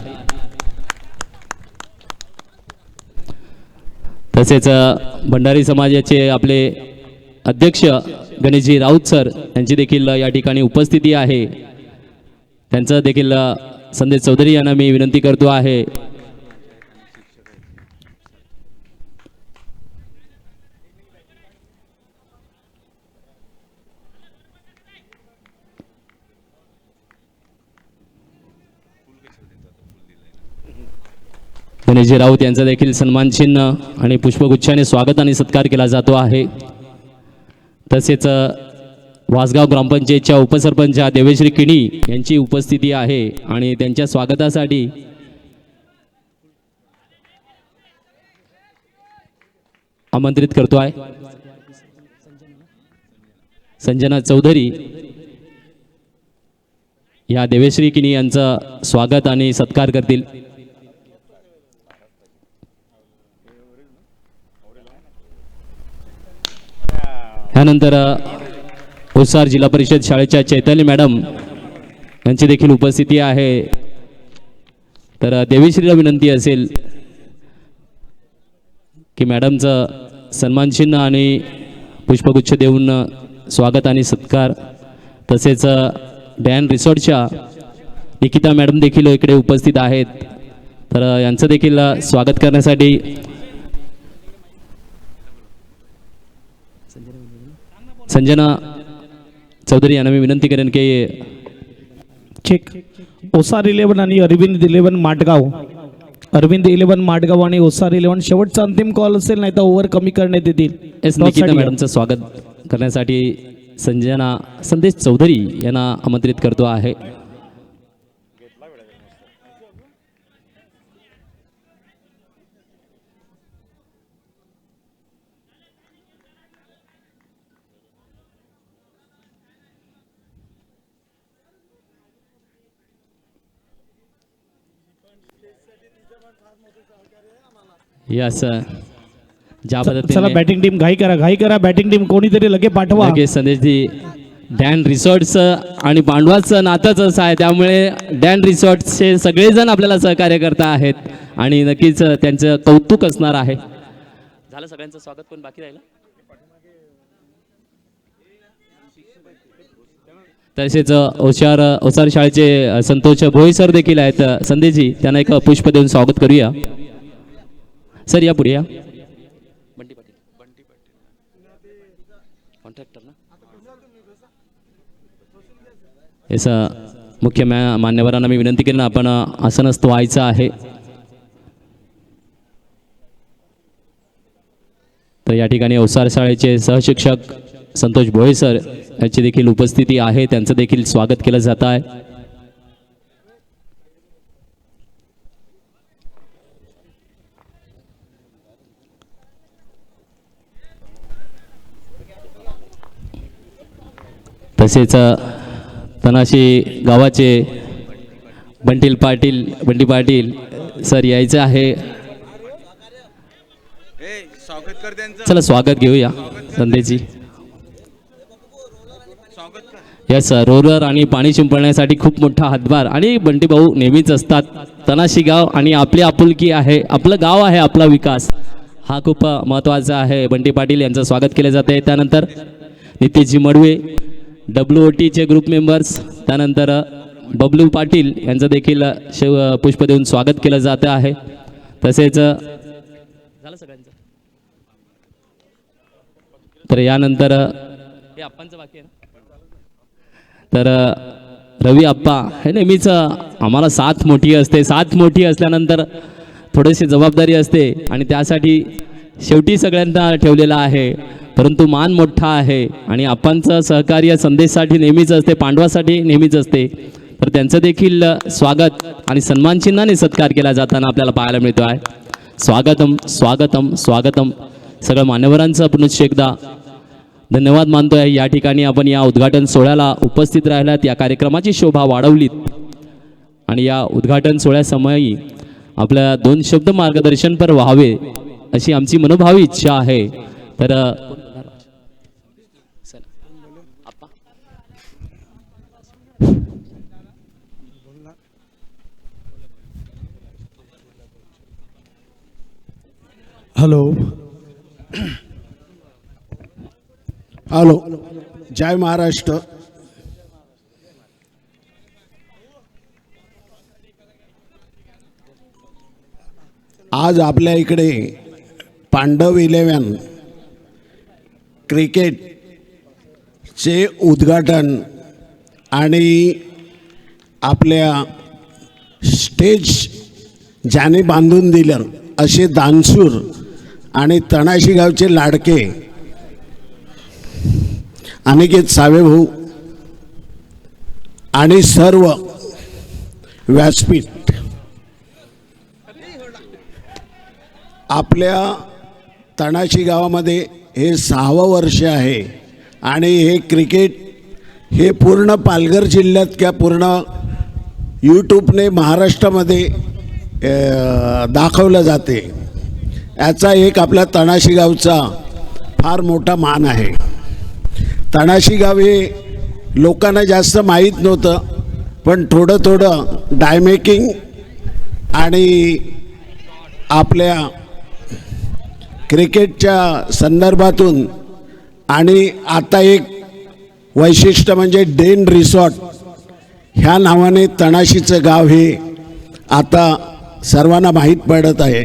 Speaker 2: तसेच भंडारी समाजाचे आपले अध्यक्ष गणेशजी राऊत सर यांची देखील या ठिकाणी उपस्थिती आहे. त्यांचं देखील संदेश चौधरी यांना मी विनंती करतो आहे. गणेशजी राऊत यांचा देखील सन्मान चिन्ह आणि पुष्पगुच्छाने स्वागत आणि सत्कार केला जातो आहे. तसेच वासगाव ग्रामपंचायतच्या उपसरपंच देवेश्री किणी यांची उपस्थिती आहे आणि त्यांच्या स्वागतासाठी आमंत्रित करतो आहे संजना चौधरी या देवेश्री किणी यांचं स्वागत आणि सत्कार करतील. त्यानंतर ओसार जिल्हा परिषद शाळेच्या चैतन्य मॅडम यांची देखील उपस्थिती आहे. तर देवीश्रीला विनंती असेल की मॅडमचं सन्मानचिन्ह आणि पुष्पगुच्छ देऊन स्वागत आणि सत्कार, तसेच डॅन रिसॉर्टच्या निकिता मॅडम देखील इकडे उपस्थित आहेत. तर यांचं देखील स्वागत करण्यासाठी संजना चौधरी यांना मी विनंती करेन की
Speaker 1: चेक. ओसार 11 आणि अरविंद 11 माटगाव. अरविंद 11 माटगाव आणि ओसार 11 शेवटचा अंतिम कॉल असेल, नाही तर ओव्हर कमी करण्यात येतील.
Speaker 2: एस निकिता मॅडमचं स्वागत करण्यासाठी संदेश चौधरी यांना आमंत्रित करतो आहे. यस, ज्या
Speaker 1: चला
Speaker 2: पद्धतीने
Speaker 1: बॅटिंग टीम घाई करा बॅटिंग टीम कोणीतरी लगे पाठवा.
Speaker 2: लगेच संदेश दी डॅन रिसॉर्ट्सचं आणि पांडवाचं नातंच असं आहे, त्यामुळे डॅन रिसॉर्ट्सचे सगळेजण आपल्याला सहकार्य करता आहेत आणि नक्कीच त्यांचं कौतुक असणार आहे. झालं सगळ्यांचं स्वागत, पण बाकी राहिलं. तसेच ओसार शाळेचे संतोष भोई सर देखील आहेत. संदेशजी त्यांना एक पुष्प देऊन स्वागत करूया. सर या पुढे या. बंटी पाटील कॉन्ट्रॅक्टर ना. येस, मुख्य मान्यवरांना मी विनंती करेन आपण आसनस्थ व्हायचं आहे. तर या ठिकाणी ओसार शाळेचे सहशिक्षक संतोष भोये सर यांची देखील उपस्थिती आहे, त्यांचं देखील स्वागत केलं जात आहे. तसेच तनाशी गावाचे बंटी पाटील सर यायचं आहे. चला स्वागत घेऊया संदेशजी. यस, रोलर आणि पाणी शिंपडण्यासाठी खूप मोठा हातभार आणि बंटी भाऊ नेहमीच असतात. तनाशी गाव आणि आपली आपुलकी आहे, आपलं गाव आहे, आपला विकास हा खूप महत्त्वाचा आहे. बंटी पाटील यांचं स्वागत केलं जाते. त्यानंतर नितेशजी मडवे WOTचे ग्रुप मेंबर्स, त्यानंतर बबलू पाटील यांचं देखील पुष्प देऊन स्वागत केलं जातं आहे. तसेच झालं सगळ्यांचं. तर यानंतर हे आप्पांचं बाकी आहे ना. तर रवी आप्पा हे नेहमीच आम्हाला साथ मोठी असल्यानंतर थोडीशी जबाबदारी असते आणि त्यासाठी शेवटी सगळ्यांना ठेवलेला आहे, परंतु मान मोठा आहे आणि आप्पांचं सहकार्य संदेशसाठी नेहमीच असते, पांडवासाठी नेहमीच असते. तर त्यांचं देखील स्वागत आणि सन्मानचिन्हाने सत्कार केला जाताना आपल्याला पाहायला मिळतो आहे. स्वागतम स्वागतम स्वागतम. सगळ्या मान्यवरांचं पुनश्च एकदा धन्यवाद मानतो आहे. या ठिकाणी आपण या उद्घाटन सोहळ्याला उपस्थित राहिलात, या कार्यक्रमाची शोभा वाढवलीत आणि या उद्घाटन सोहळ्यासमयी आपल्या 2 शब्द मार्गदर्शनपर व्हावे अशी आमची मनोभावी इच्छा आहे. तर
Speaker 6: हॅलो, जय महाराष्ट्र. आज आपल्या इकडे पांडव 11 क्रिकेटचे उद्घाटन आणि आपल्या स्टेज ज्याने बांधून दिलं असे दानशूर आणि तणाशी गावचे लाडके अनिकेत सावेभाऊ आणि सर्व व्यासपीठ आपल्या तणाशी गावामध्ये हे 6वं वर्ष आहे आणि हे क्रिकेट हे पूर्ण पालघर जिल्ह्यात किंवा पूर्ण यूट्यूबने महाराष्ट्रामध्ये दाखवलं जाते. याचा एक आपल्या तणाशी गावचा फार मोठा मान आहे. तणाशी गाव हे लोकांना जास्त माहीत नव्हतं, पण थोडं थोडं डायमेकिंग आणि आपल्या क्रिकेटच्या संदर्भातून आणि आता एक वैशिष्ट्य म्हणजे डेन रिसॉर्ट ह्या नावाने तणाशीचं गाव हे आता सर्वांना माहीत पडत आहे.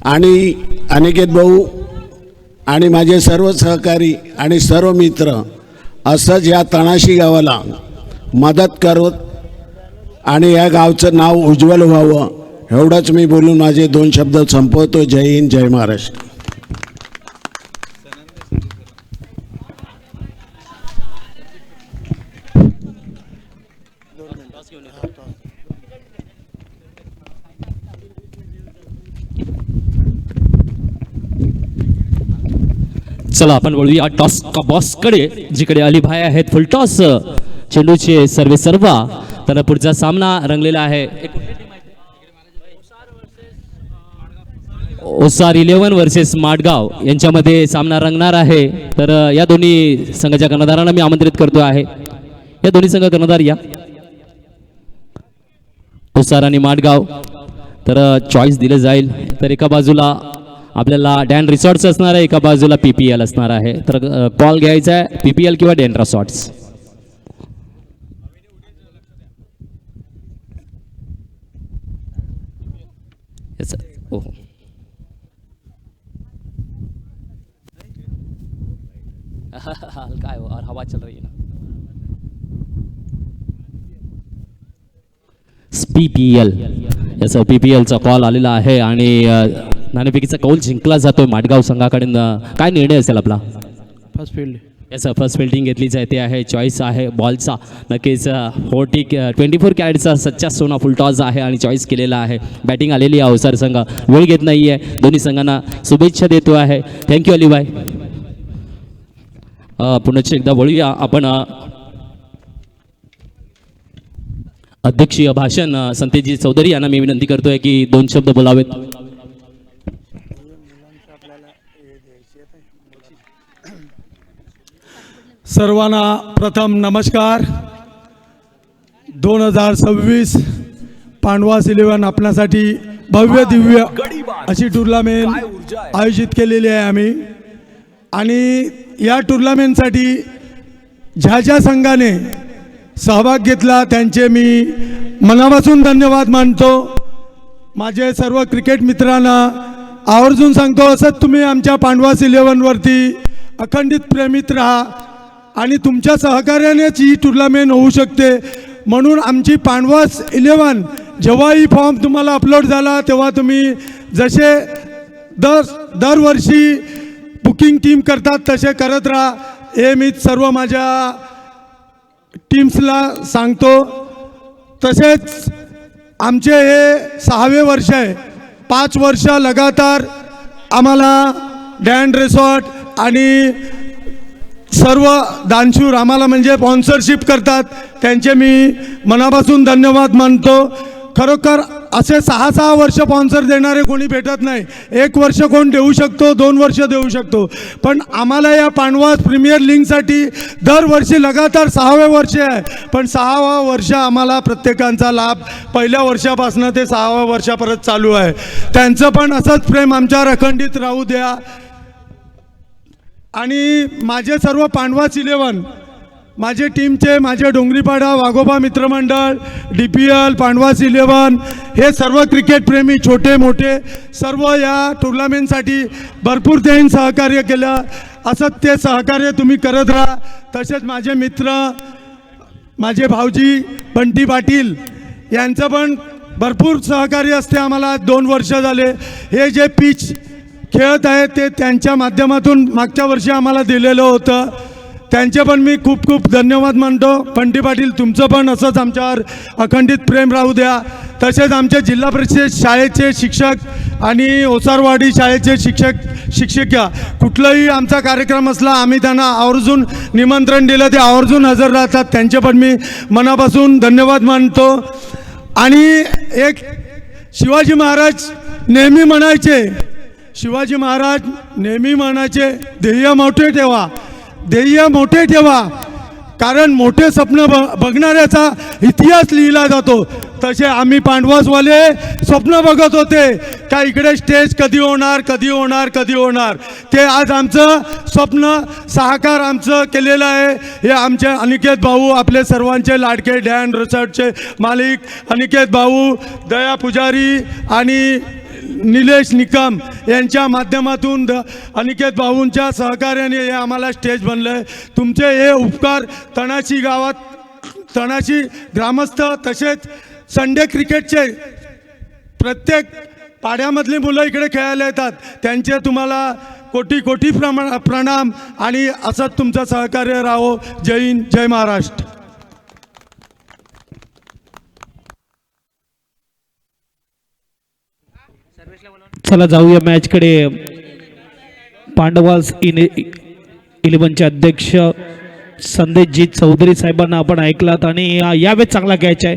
Speaker 6: आणि अनिकेत भाऊ आणि माझे सर्व सहकारी आणि सर्व मित्र असंच या तणाशी गावाला मदत करत आणि या गावचं नाव उज्ज्वल व्हावं एवढंच मी बोलून माझे 2 शब्द संपवतो. जय हिंद, जय महाराष्ट्र.
Speaker 2: चला आपण वळूया टॉस का बॉसकडे, जिकडे अलीभाई आहेत. फुल टॉस चेंडूचे सर्वे सर्वा. तर पुढचा सामना रंगलेला आहे. ओसार 11 वर्सेस माडगाव यांच्यामध्ये सामना रंगणार आहे. तर या दोन्ही संघाच्या कर्णधारांना मी आमंत्रित करतो आहे. या दोन्ही संघ कर्णधार या. ओसार आणि माडगाव. तर चॉईस दिलं जाईल. तर एका बाजूला आपल्याला डॅन रिसॉर्ट्स असणार आहे, एका बाजूला PPL असणार आहे. तर कॉल घ्यायचा आहे PPL किंवा डॅन रिसॉर्ट्स. हो काय हो, हवा चल रही है ना. PPL याचा PPLचा कॉल आलेला आहे आणि नाणेफेकीचा कौल जिंकला जातोय माडगाव संघाकडून. काय निर्णय असेल आपला?
Speaker 1: फर्स्ट फील्ड
Speaker 2: याचं फर्स्ट फिल्डिंग घेतली जाते आहे. चॉईस आहे बॉलचा नक्कीच 24 कॅरेटचा सच्चा सोना फुल टॉस आहे आणि चॉईस केलेला आहे. बॅटिंग आलेली आहे. ओसार संघ वेळ घेत नाही आहे. दोन्ही संघांना शुभेच्छा देतो आहे. थँक्यू अलीभाई. पुनश्च एकदा वळूया आपण अध्यक्षीय भाषण संतेजी चौधरी यांना मी विनंती करतोय की 2 शब्द बोलावेत.
Speaker 7: सर्वांना प्रथम नमस्कार. 2026 पांडवास 11 आपल्यासाठी भव्य दिव्य अशी टुर्नामेंट आयोजित केलेली आहे आम्ही. आणि या टुर्नामेंटसाठी ज्या ज्या संघाने सहभाग घेतला त्यांचे मी मनापासून धन्यवाद मानतो. माझे सर्व क्रिकेट मित्रांना आवर्जून सांगतो, असंच तुम्ही आमच्या पांडवास 11वरती अखंडित प्रेमित राहा आणि तुमच्या सहकार्यानेच ही टुर्नामेंट होऊ शकते. म्हणून आमची पांडवास 11 जेव्हाही फॉर्म तुम्हाला अपलोड झाला तेव्हा तुम्ही जसे दरवर्षी बुकिंग टीम करतात तसे करत राहा, हे मी सर्व माझ्या टीम्सला सांगतो. तसेच आमचे हे 6वे वर्ष आहे. 5 वर्ष लगातार आम्हाला डॅन रिसॉर्ट आणि सर्व दानशूर आम्हाला म्हणजे स्पॉन्सरशिप करतात, त्यांचे मी मनापासून धन्यवाद मानतो. खरोखर असे 6 वर्ष स्पॉन्सर देणारे कोणी भेटत नाही. 1 वर्ष कोण देऊ शकतो, 2 वर्ष देऊ शकतो, पण आम्हाला या पांडवास प्रीमियर लीगसाठी दरवर्षी लगातार 6वे वर्ष आहे. पण 6वा वर्ष आम्हाला प्रत्येकांचा लाभ पहिल्या वर्षापासून ते 6व्या वर्षापर्यंत चालू आहे. त्यांचं पण असंच प्रेम आमच्यावर अखंडित राहू द्या. आणि माझे सर्व पांडवास 11 माझे टीमचे माझे डोंगरीपाडा वाघोबा मित्रमंडळ DPL पांडवास 11 हे सर्व क्रिकेटप्रेमी छोटे मोठे सर्व या टुर्नामेंटसाठी भरपूर त्यांनी सहकार्य केलं. असंच ते सहकार्य तुम्ही करत राहा. तसेच माझे मित्र माझे भाऊजी बंटी पाटील यांचं पण भरपूर सहकार्य असते आम्हाला. 2 वर्ष झाले हे जे पिच खेळत आहे ते त्यांच्या माध्यमातून मागच्या वर्षी आम्हाला दिलेलं होतं. त्यांचे पण मी खूप खूप धन्यवाद मानतो. बंटी पाटील तुमचं पण असंच आमच्यावर अखंडित प्रेम राहू द्या. तसेच आमचे जिल्हा परिषद शाळेचे शिक्षक आणि ओसारवाडी शाळेचे शिक्षिका कुठलाही आमचा कार्यक्रम असला आम्ही त्यांना आवर्जून निमंत्रण दिलं ते आवर्जून हजर राहतात. त्यांचे पण मी मनापासून धन्यवाद मानतो. आणि एक शिवाजी महाराज नेहमी म्हणायचे ध्येय मोठे ठेवा, ध्येय मोठे ठेवा, कारण मोठे स्वप्न बघणाऱ्याचा इतिहास लिहिला जातो. तसे आम्ही पांडवासवाले स्वप्न बघत होते का इकडे स्टेज कधी होणार, कधी होणार, कधी होणार. ते आज आमचं स्वप्न साकार आमचं केलेलं आहे. हे आमचे अनिकेत भाऊ, आपले सर्वांचे लाडके डॅन रिसॉर्टचे मालिक अनिकेत भाऊ, दया पुजारी आणि निलेश निकम यांच्या माध्यमातून अनिकेत भाऊंच्या सहकार्याने हे आम्हाला स्टेज बनलं आहे. तुमचे हे उपकार तणाशी गावात, तणाशी ग्रामस्थ तसेच संडे क्रिकेटचे प्रत्येक पाड्यामधली मुलं इकडे खेळायला येतात, त्यांचे तुम्हाला कोटी कोटी प्रणाम आणि असंच तुमचं सहकार्य राहो. जय हिंद, जय महाराष्ट्र.
Speaker 1: चला जाऊया मॅचकडे. पांडवास इलेव्हनचे अध्यक्ष संदेशजीत चौधरी साहेबांना आपण ऐकलात आणि यावेळेस चांगला कॅच आहे.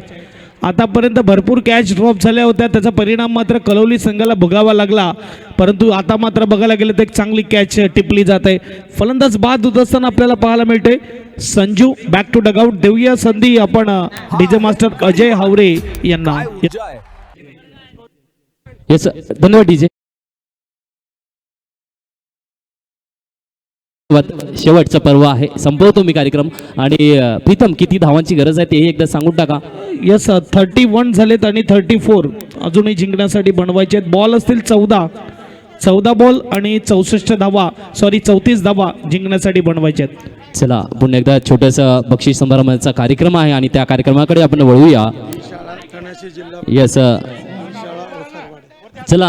Speaker 1: आतापर्यंत भरपूर कॅच ड्रॉप झाल्या होत्या, त्याचा परिणाम मात्र कलवली संघाला भोगावा लागला. परंतु आता मात्र बघायला गेलं तर एक चांगली कॅच टिपली जात आहे. फलंदाज बाद होत असताना आपल्याला पाहायला मिळते. Sanju back to dugout. देऊया संधी आपण डीजे मास्टर अजय हावरे यांना.
Speaker 4: काय ऊर्जा आहे.
Speaker 2: येस, धन्यवाद डीजे. शेवटचा पर्व आहे, संपवतो मी कार्यक्रम. आणि प्रीतम किती धावांची गरज आहे तेही एकदा सांगून टाका.
Speaker 1: यस, 31 झालेत आणि 34 अजूनही जिंकण्यासाठी बनवायचे आहेत. बॉल असतील 14 बॉल आणि 64 धावा, सॉरी 34 धावा जिंकण्यासाठी बनवायचे आहेत.
Speaker 2: चला पुन्हा एकदा छोटंसं बक्षीस समारंभाचा कार्यक्रम आहे आणि त्या कार्यक्रमाकडे आपण वळूया. येस, चला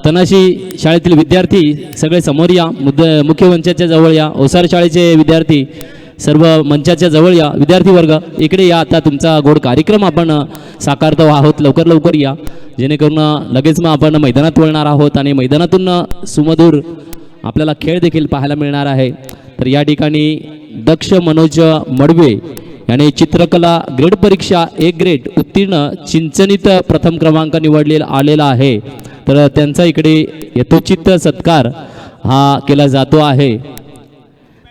Speaker 2: तनाशी शाळेतील विद्यार्थी सगळे समोर या, मुख्य मंचाच्या जवळ या. ओसार शाळेचे विद्यार्थी सर्व मंचाच्या जवळ या. विद्यार्थी वर्ग इकडे या. आता तुमचा गोड कार्यक्रम आपण साकारतो आहोत. लवकर लवकर या, जेणेकरून लगेच मग आपण मैदानात वळणार आहोत आणि मैदानातून सुमधूर आपल्याला खेळ देखील पाहायला मिळणार आहे. तर या ठिकाणी दक्ष मनोज मडवे याने चित्रकला ग्रेड परीक्षा 1 ग्रेड उत्तीर्ण, चिंचणीत प्रथम क्रमांक निवडलेला आलेला आहे. तर त्यांचा इकडे यथोचित सत्कार हा केला जातो आहे.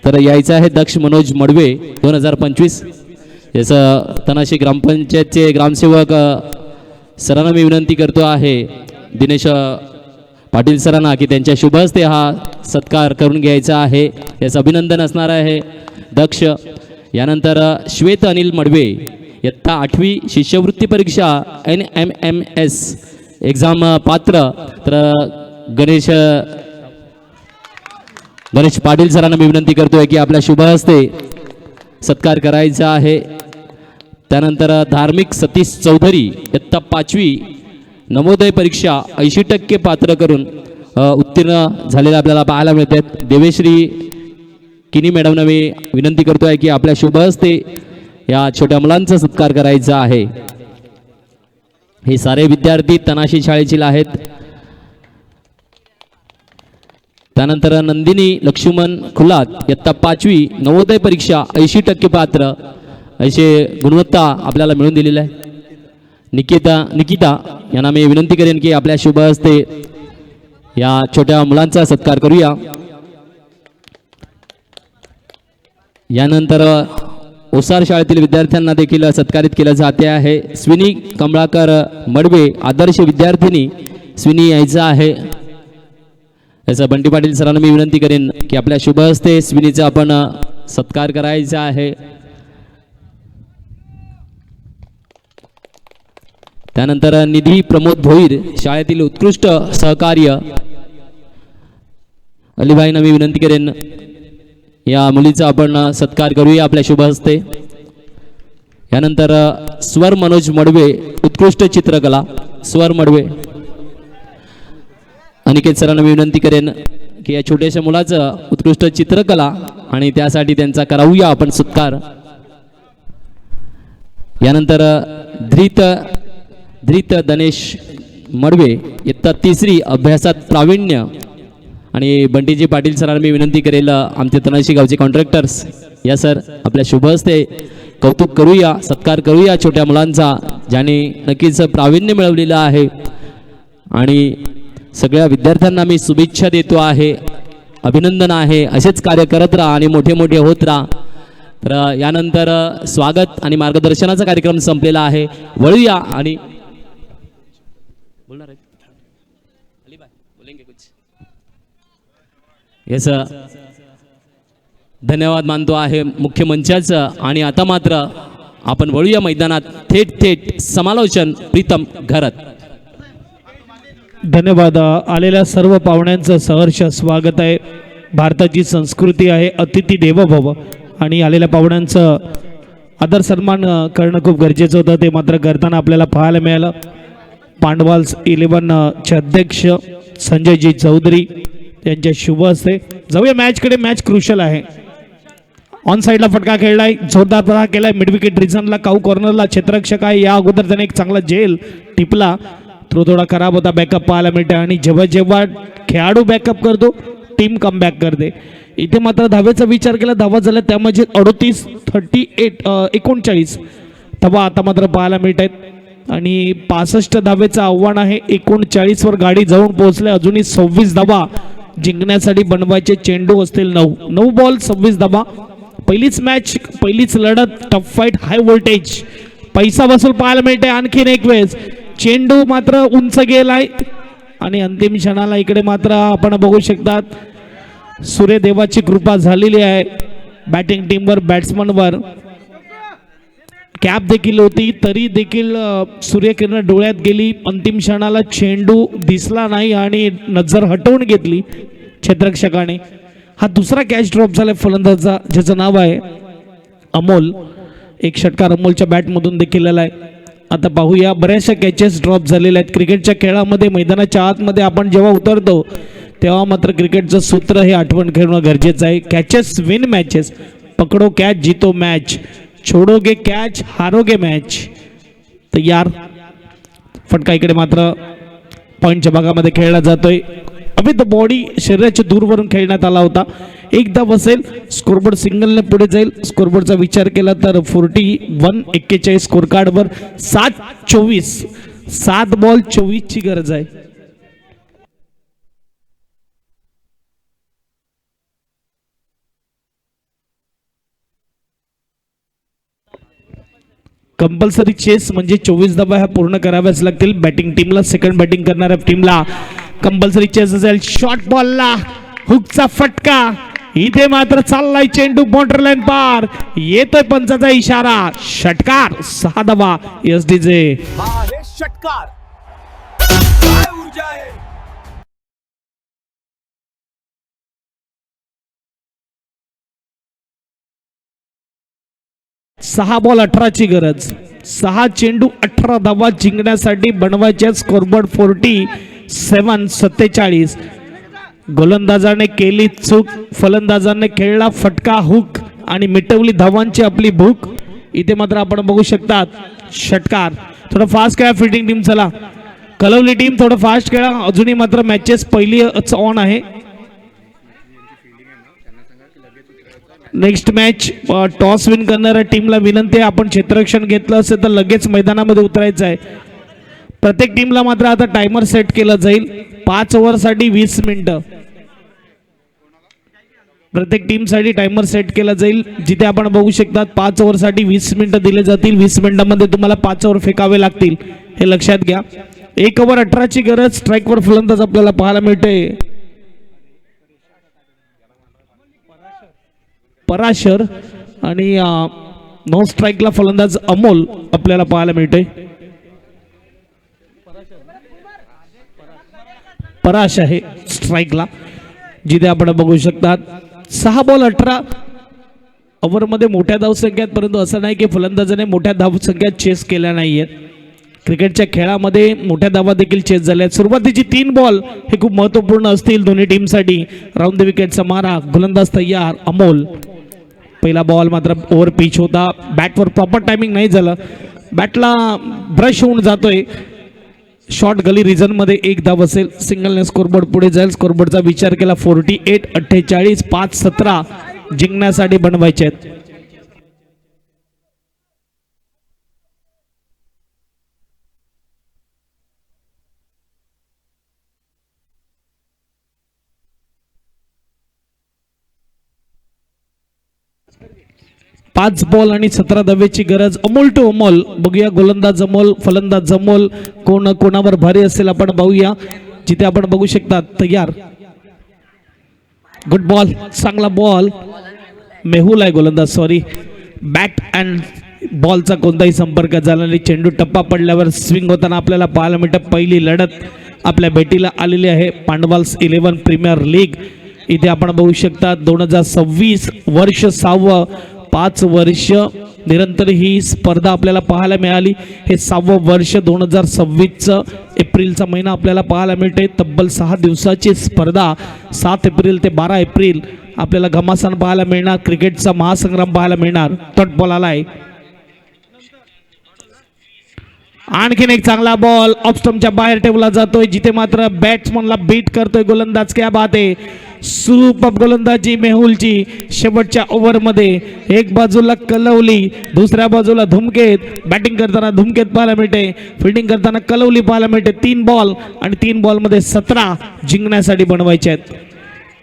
Speaker 2: तर यायचं आहे दक्ष मनोज मडवे 2025. याचं तनाशी ग्रामपंचायतचे ग्रामसेवक सरांना मी विनंती करतो आहे, दिनेश पाटील सरांना, की त्यांच्या शुभ हस्ते हा सत्कार करून घ्यायचा आहे. याचं अभिनंदन असणार आहे दक्ष. यानंतर श्वेत अनिल मडवे इयत्ता 8वी शिष्यवृत्ती परीक्षा NMMS एक्झाम पात्र. तर गणेश पाटील सरांना मी विनंती करतोय की आपल्या शुभ हस्ते सत्कार करायचा आहे. त्यानंतर धार्मिक सतीश चौधरी इयत्ता 5वी नवोदय परीक्षा 80% पात्र करून उत्तीर्ण झालेला आपल्याला पाहायला मिळतात. देवेश्री किनी मॅडमना मी विनंती करतोय की आपल्या शुभ हस्ते या छोट्या मुलांचा सत्कार करायचा आहे. हे सारे विद्यार्थी तनाशी शाळेतील आहेत. त्यानंतर नंदिनी लक्ष्मण खुलात इयत्ता 5वी नवोदय परीक्षा 80% पात्र, असे गुणवत्ता आपल्याला मिळून दिलेलं आहे. निकिता यांना मी विनंती करेन की आपल्या शुभ हस्ते या छोट्या मुलांचा सत्कार करूया. यानंतर ओसार शाळेतील विद्यार्थ्यांना देखील सत्कारित केले जाते आहे. स्विनी कमळाकर मडवे आदर्श विद्यार्थिनी, स्विनी यायचं आहे. याचं बंटी पाटील सरांना मी विनंती करेन की आपल्या शुभ हस्ते स्विनीचा आपण सत्कार करायचा आहे. त्यानंतर निधी प्रमोद भोईर शाळेतील उत्कृष्ट सहकार्य अलीबाईंना मी विनंती करेन या मुलीचा आपण सत्कार करूया आपल्या शुभ हस्ते. यानंतर स्वर मनोज मडवे उत्कृष्ट चित्रकला, स्वर मडवे. अनिकेत सरांना मी विनंती करेन की या छोट्याशा मुलाचं उत्कृष्ट चित्रकला आणि त्यासाठी त्यांचा करावूया आपण सत्कार. यानंतर धृत दनेश मडवे इयत्ता 3री अभ्यासात प्रावीण्य. आणि बंटीजी पाटील सरांना मी विनंती करेल, आमचे तनाशी गावचे कॉन्ट्रॅक्टर्स या सर आपल्या शुभ हस्ते कौतुक करूया, सत्कार करूया छोट्या मुलांचा, ज्याने नक्कीच प्रावीण्य मिळवलेलं आहे. आणि सगळ्या विद्यार्थ्यांना मी शुभेच्छा देतो आहे. अभिनंदन आहे. असेच कार्य करत राहा आणि मोठे मोठे होत राहा. तर यानंतर स्वागत आणि मार्गदर्शनाचा कार्यक्रम संपलेला आहे. वळूया आणि बोलणार आहे येस धन्यवाद मानतो आहे मुख्य मंचाचं. आणि आता मात्र आपण वळूया मैदानात थेट थेट समालोचन प्रीतम घरत.
Speaker 1: धन्यवाद. आलेल्या सर्व पाहुण्यांचं सहर्ष स्वागत आहे. भारताची संस्कृती आहे अतिथी देवो भव आणि आलेल्या पाहुण्यांचं आदर सन्मान करणं खूप गरजेचं होतं. ते मात्र करताना आपल्याला पाहायला मिळालं. पांडवाल्स 11चे अध्यक्ष संजयजी चौधरी यांच्या शुभ हस्ते. जाऊया मॅचकडे. मॅच क्रुशल आहे. ऑन साईडला फटका खेळलाय, जोरदार प्रहार केलाय मिड विकेट रिझनला. काऊ कॉर्नरला क्षेत्ररक्षक आहे. या अगोदर त्याने एक चांगला झेल टिपला. थ्रो थोडा खराब होता. बॅकअप पाहायला मिळते आणि जेव्हा जेव्हा खेळाडू बॅकअप करतो टीम कमबॅक करते. इथे मात्र धावेचा विचार केला. धावा झाल्या त्यामध्ये 39 धावा आता मात्र पाहायला मिळत आहेत आणि 65 धावेचं आव्हान आहे. 39 वर गाडी जाऊन पोहोचले. अजूनही 26 धावा जिंकण्यासाठी बनवायचे. चेंडू असतील 9 बॉल 26 धावा. पहिलीच मॅच, पहिलीच लढत, टफ फाईट, हाय व्होल्टेज, पैसा वसूल पाहायला मिळते. आणखीन एक वेळेस चेंडू मात्र उंच गेलाय आणि अंतिम क्षणाला इकडे मात्र आपण बघू शकतात सूर्यदेवाची कृपा झालेली आहे बॅटिंग टीमवर. बॅट्समनवर कॅप देखील होती तरी देखील सूर्यकिरण डोळ्यात गेली. अंतिम क्षणाला चेंडू दिसला नाही आणि नजर हटवून घेतली क्षेत्ररक्षकाने. हा दुसरा कॅच ड्रॉप झाला फलंदाजा ज्याचं नाव आहे अमोल. एक षटकार अमोलच्या बॅटमधून देखील आलाय. आता पाहूया बऱ्याचशा कॅचेस ड्रॉप झालेल्या आहेत. क्रिकेटच्या खेळामध्ये मैदानाच्या आतमध्ये आपण जेव्हा उतरतो तेव्हा मात्र क्रिकेटचं सूत्र हे आठवण ठेवणं गरजेचं आहे. कॅचेस विन मॅचेस, पकडो कॅच जीतो मॅच, छोडोगे कॅच हारोगे मॅच. तयार. फटका इकडे मात्र पॉईंटच्या भागामध्ये खेळला जातोय. विथ बॉडी शरीराच्या दूरवरून खेळण्यात आला होता. एकदा बसेल स्कोरबोर्ड सिंगलने पुढे जाईल. स्कोरबोर्डचा विचार केला तर 41-41 स्कोर कार्डवर 7 बॉल 24 ची गरज आहे. कंपल्सरी चेस म्हणजे 24 धावा ह्या पूर्ण कराव्याच लागतील बॅटिंग टीमला. सेकंड बॅटिंग करणाऱ्या टीमला कंपल्सरी चेस असेल. शॉर्ट बॉलला हुकचा फटका. इथे मात्र चाललाय चेंडू बाउंड्री लाईन पार. येतोय पंचाचा इशारा. षटकार. 6 धावा एसडीचे.
Speaker 4: हा आहे षटकार. काय ऊर्जा आहे.
Speaker 1: 6 बॉल 18 ची गरज. 6 चेंडू 18 धावा जिंकण्यासाठी बनवायच्या. स्कोरबोर्ड 47-47. गोलंदाजाने केली चूक. फलंदाजाने खेळला फटका हुक आणि मिटवली धावांची आपली भूक. इथे मात्र आपण बघू शकतात षटकार. थोडं फास्ट खेळा फिल्डिंग टीम. चला कलवली टीम थोडं फास्ट खेळा. अजूनही मात्र मॅचेस पहिली ऑन आहे. नेक्स्ट मॅच टॉस विन करणाऱ्या टीमला विनंती आहे आपण क्षेत्ररक्षण घेतलं असेल तर लगेच मैदानामध्ये उतरायचं आहे. प्रत्येक टीमला मात्र आता टायमर सेट केला जाईल. 5 ओव्हरसाठी 20 मिनिटं. प्रत्येक टीमसाठी टायमर सेट केला जाईल. जिथे आपण बघू शकतात 5 ओव्हरसाठी 20 मिनिटं दिले जातील. 20 मिनिटांमध्ये तुम्हाला 5 ओव्हर फेकावे लागतील हे लक्षात घ्या. 1 ओव्हर 18 ची गरज. स्ट्राईकवर फलंदाज आपल्याला पाहायला मिळतोय पराशर आणि नो स्ट्राईकला फलंदाज अमोल आपल्याला पाहायला मिळतोय. पराश आहे स्ट्राईकला जिथे आपण बघू शकतात. 6 बॉल 18 ओव्हरमध्ये मोठ्या धावसंख्यात. परंतु असं नाही की फलंदाजाने मोठ्या धावसंख्यात चेस केल्या नाहीयेत. क्रिकेटच्या खेळामध्ये मोठ्या धावा देखील चेस झाल्या. सुरुवातीची 3 बॉल हे खूप महत्त्वपूर्ण असतील दोन्ही टीमसाठी. राऊंड द विकेटचा मारा. गोलंदाज तयार अमोल. पहिला बॉल मात्र ओव्हर पिच होता. बॅटवर प्रॉपर टायमिंग नाही झालं. बॅटला ब्रश होऊन जातोय. शॉर्ट गली रिझनमध्ये 1 धाव असेल. सिंगलने स्कोरबोर्ड पुढे जाईल. स्कोरबोर्डचा विचार केला 48-48. 5-17 जिंकण्यासाठी बनवायचे आहेत. 5 बॉल आणि 17 धावेची गरज. अमोल टू अमोल. बघूया गोलंदाज अमोल, फलंदाज अमोल, कोणावर भारी असेल आपण बघूया. जिथे आपण बघू शकता तयार. गुड बॉल, चांगला बॉल. मेहुल आहे गोलंदाज, सॉरी. बॅट अँड बॉलचा कोणताही संपर्क झाला नाही. चेंडू टप्पा पडल्यावर स्विंग होताना आपल्याला पाहायला मिळतं. पहिली लढत आपल्या भेटीला आलेली आहे पांडवाल्स 11 प्रीमियर लीग. इथे आपण बघू शकता 2026 वर्ष 6वं, 5 वर्ष निरंतर ही स्पर्धा आपल्याला पाहायला मिळाली. हे 6वं वर्ष 2026चं एप्रिलचा महिना आपल्याला पाहायला मिळते. तब्बल 6 दिवसाची स्पर्धा 7 एप्रिल ते 12 एप्रिल आपल्याला घमासान पाहायला मिळणार. क्रिकेटचा महासंग्राम पाहायला मिळणार. तट बॉल आलाय. आणखीन एक चांगला बॉल ऑफस्टंपच्या बाहेर ठेवला जातोय, जिथे मात्र बॅट्समनला बीट करतोय गोलंदाज. क्या बात आहे, सुपर गोलंदाजी मेहुलची. शेवटच्या ओव्हरमध्ये एक बाजूला कलवली, दुसऱ्या बाजूला धुमकेत. बॅटिंग करताना धुमकेत पाहायला मिळते, फिल्डिंग करताना कलवली पाहायला मिळते. 3 बॉल आणि 3 बॉलमध्ये 17 जिंकण्यासाठी बनवायचे आहेत.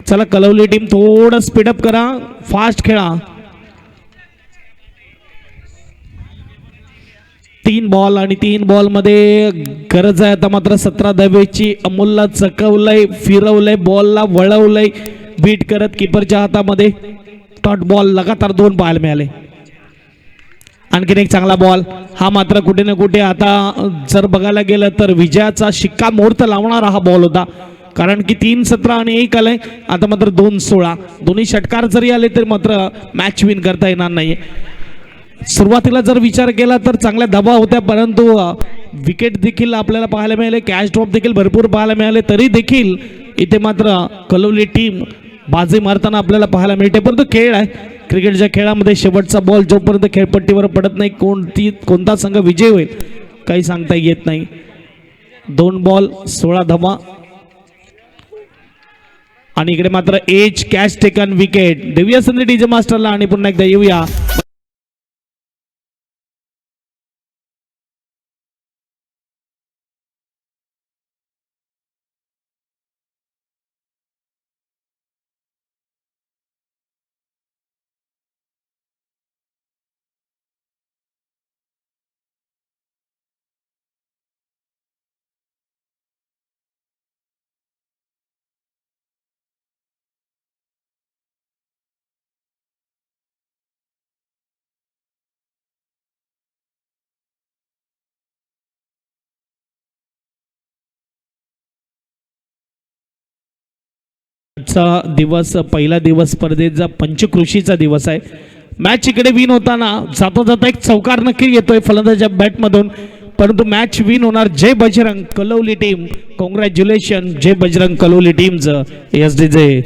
Speaker 1: चला कलवली टीम थोडं स्पीडअप करा, फास्ट खेळा. 3 बॉल आणि 3 बॉलमध्ये गरज आहे आता मात्र 17 धावेची. अमोलला चकवलंय, फिरवलंय, बॉलला वळवलंय, बीट करत किपरच्या हातामध्ये. डॉट बॉल लगातार 2 पाहायला मिळाले. आणखीन एक चांगला बॉल. हा मात्र कुठे ना कुठे आता जर बघायला गेलं तर विजयाचा शिक्कामोर्त लावणारा हा बॉल होता. कारण की 3-17 आणि 1 आलंय. आता मात्र 2-16 दोन्ही षटकार जरी आले तरी मात्र मॅच विन करता येणार नाही. सुरुवातीला जर विचार केला तर चांगल्या धाबा होत्या, परंतु विकेट देखील आपल्याला पाहायला मिळाले, कॅच ड्रॉप देखील भरपूर पाहायला मिळाले. तरी देखील इथे मात्र कलवली टीम बाजी मारताना आपल्याला पाहायला मिळते. परंतु खेळ आहे, क्रिकेटच्या खेळामध्ये शेवटचा बॉल जोपर्यंत खेळपट्टीवर पडत नाही कोणता संघ विजय होईल काही सांगता येत नाही. 2 बॉल 16 धावा आणि इकडे मात्र एज कॅच टेकन विकेट. देऊया संधी डीजे मास्टरला आणि पुन्हा एकदा येऊया दिवस. पहिला दिवस स्पर्धेचा पंचकृषीचा दिवस आहे. मॅच इकडे विन होताना जाता जाता एक चौकार नक्की येतोय फलंदाजाच्या बॅटमधून, परंतु मॅच विन होणार जय बजरंग कलवली टीम. कॉंग्रॅच्युलेशन जय बजरंग कलवली टीमचं. SDJ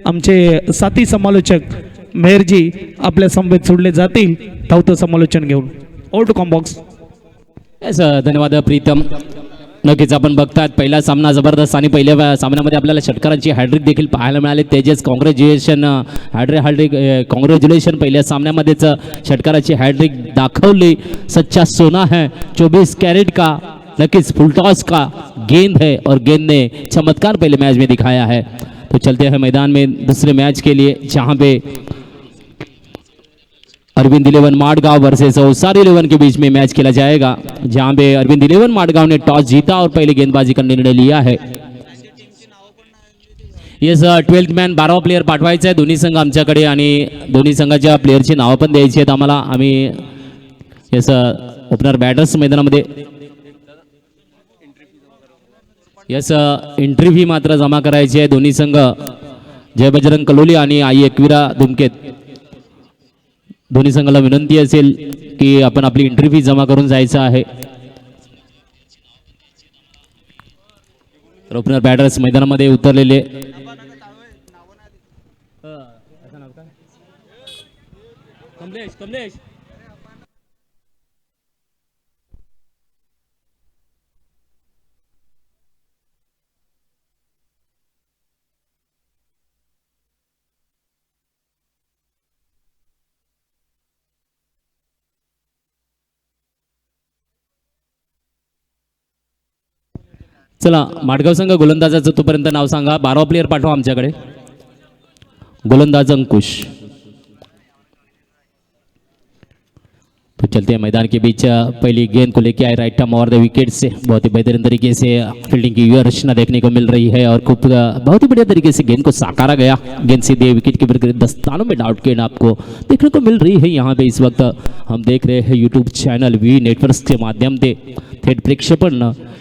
Speaker 1: आमचे साथी समालोचक मेहरजी आपल्या समवेत सोडले जातील धावतं समालोचन घेऊन. Over to combox.
Speaker 2: येस धन्यवाद प्रीतम. नक्कीच आपण बघतात पहिला सामना जबरदस्त आणि पहिल्या सामन्यामध्ये आपल्याला षटकारांची हॅड्रिक देखील पाहायला मिळाले. तेजस कॉंग्रॅच्युलेशन पहिल्या सामन्यामध्येच षटकाराची हॅड्रिक दाखवली. सच्चा सोना है 24 कैरेट का, नक्कीच फुलटॉस का गेंद है और गेंद ने चमत्कार पहले मैच में दिखाया है. तो चलते हैं मैदान में दूसरे मैच के लिए जहां पे अरविंद 11 माडगांव वर्सेस औसार 11 के बीच में मैच खेला जाएगा, जहां पे अरविंद 11 माडगांव ने टॉस जीता और पहले गेंदबाजी का निर्णय लिया है. येस 12th मॅन 12 प्लेयर पाठवायचा आहे दोन्ही संघ आमच्याकडे आणि दोन्ही संघाच्या प्लेयरची नावं पण द्यायची आहेत आम्हाला. आम्ही येस ओपनर बॅटर्स मैदानामध्ये येस एंट्री फी मात्र जमा करायची आहे. दोन्ही संघ जय बजरंग कलोली आणि आई एकविरा धुमकेत दोन्ही संघाला विनंती असेल की आपण आपली एंट्री फी जमा करून जायचं आहे. ओपनर बॅटर्स मैदानामध्ये उतरलेले चला माडगाव संघ गोलंदाजाचं तोपर्यंत नाव सांगा. 12 प्लेयर पाठवा आमच्याकडे. गोलंदाज अंकुश. तो चलते हैं मैदान के बीच. पहली गेंद को लेके आए right arm over the wicket से बहुत ही बेहतरीन तरीके से फील्डिंग की रचना देखने को मिल रही है और खूब बहुत ही बढ़िया तरीके से गेंद को साकारा गया. गेंद सीधे विकेट के दस्तानों में डाउट गेंद आपको देखने को मिल रही है. यहाँ पे इस वक्त हम देख रहे हैं यूट्यूब चैनल वी नेटवर्क्स के माध्यम से थेट प्रेक्षेपण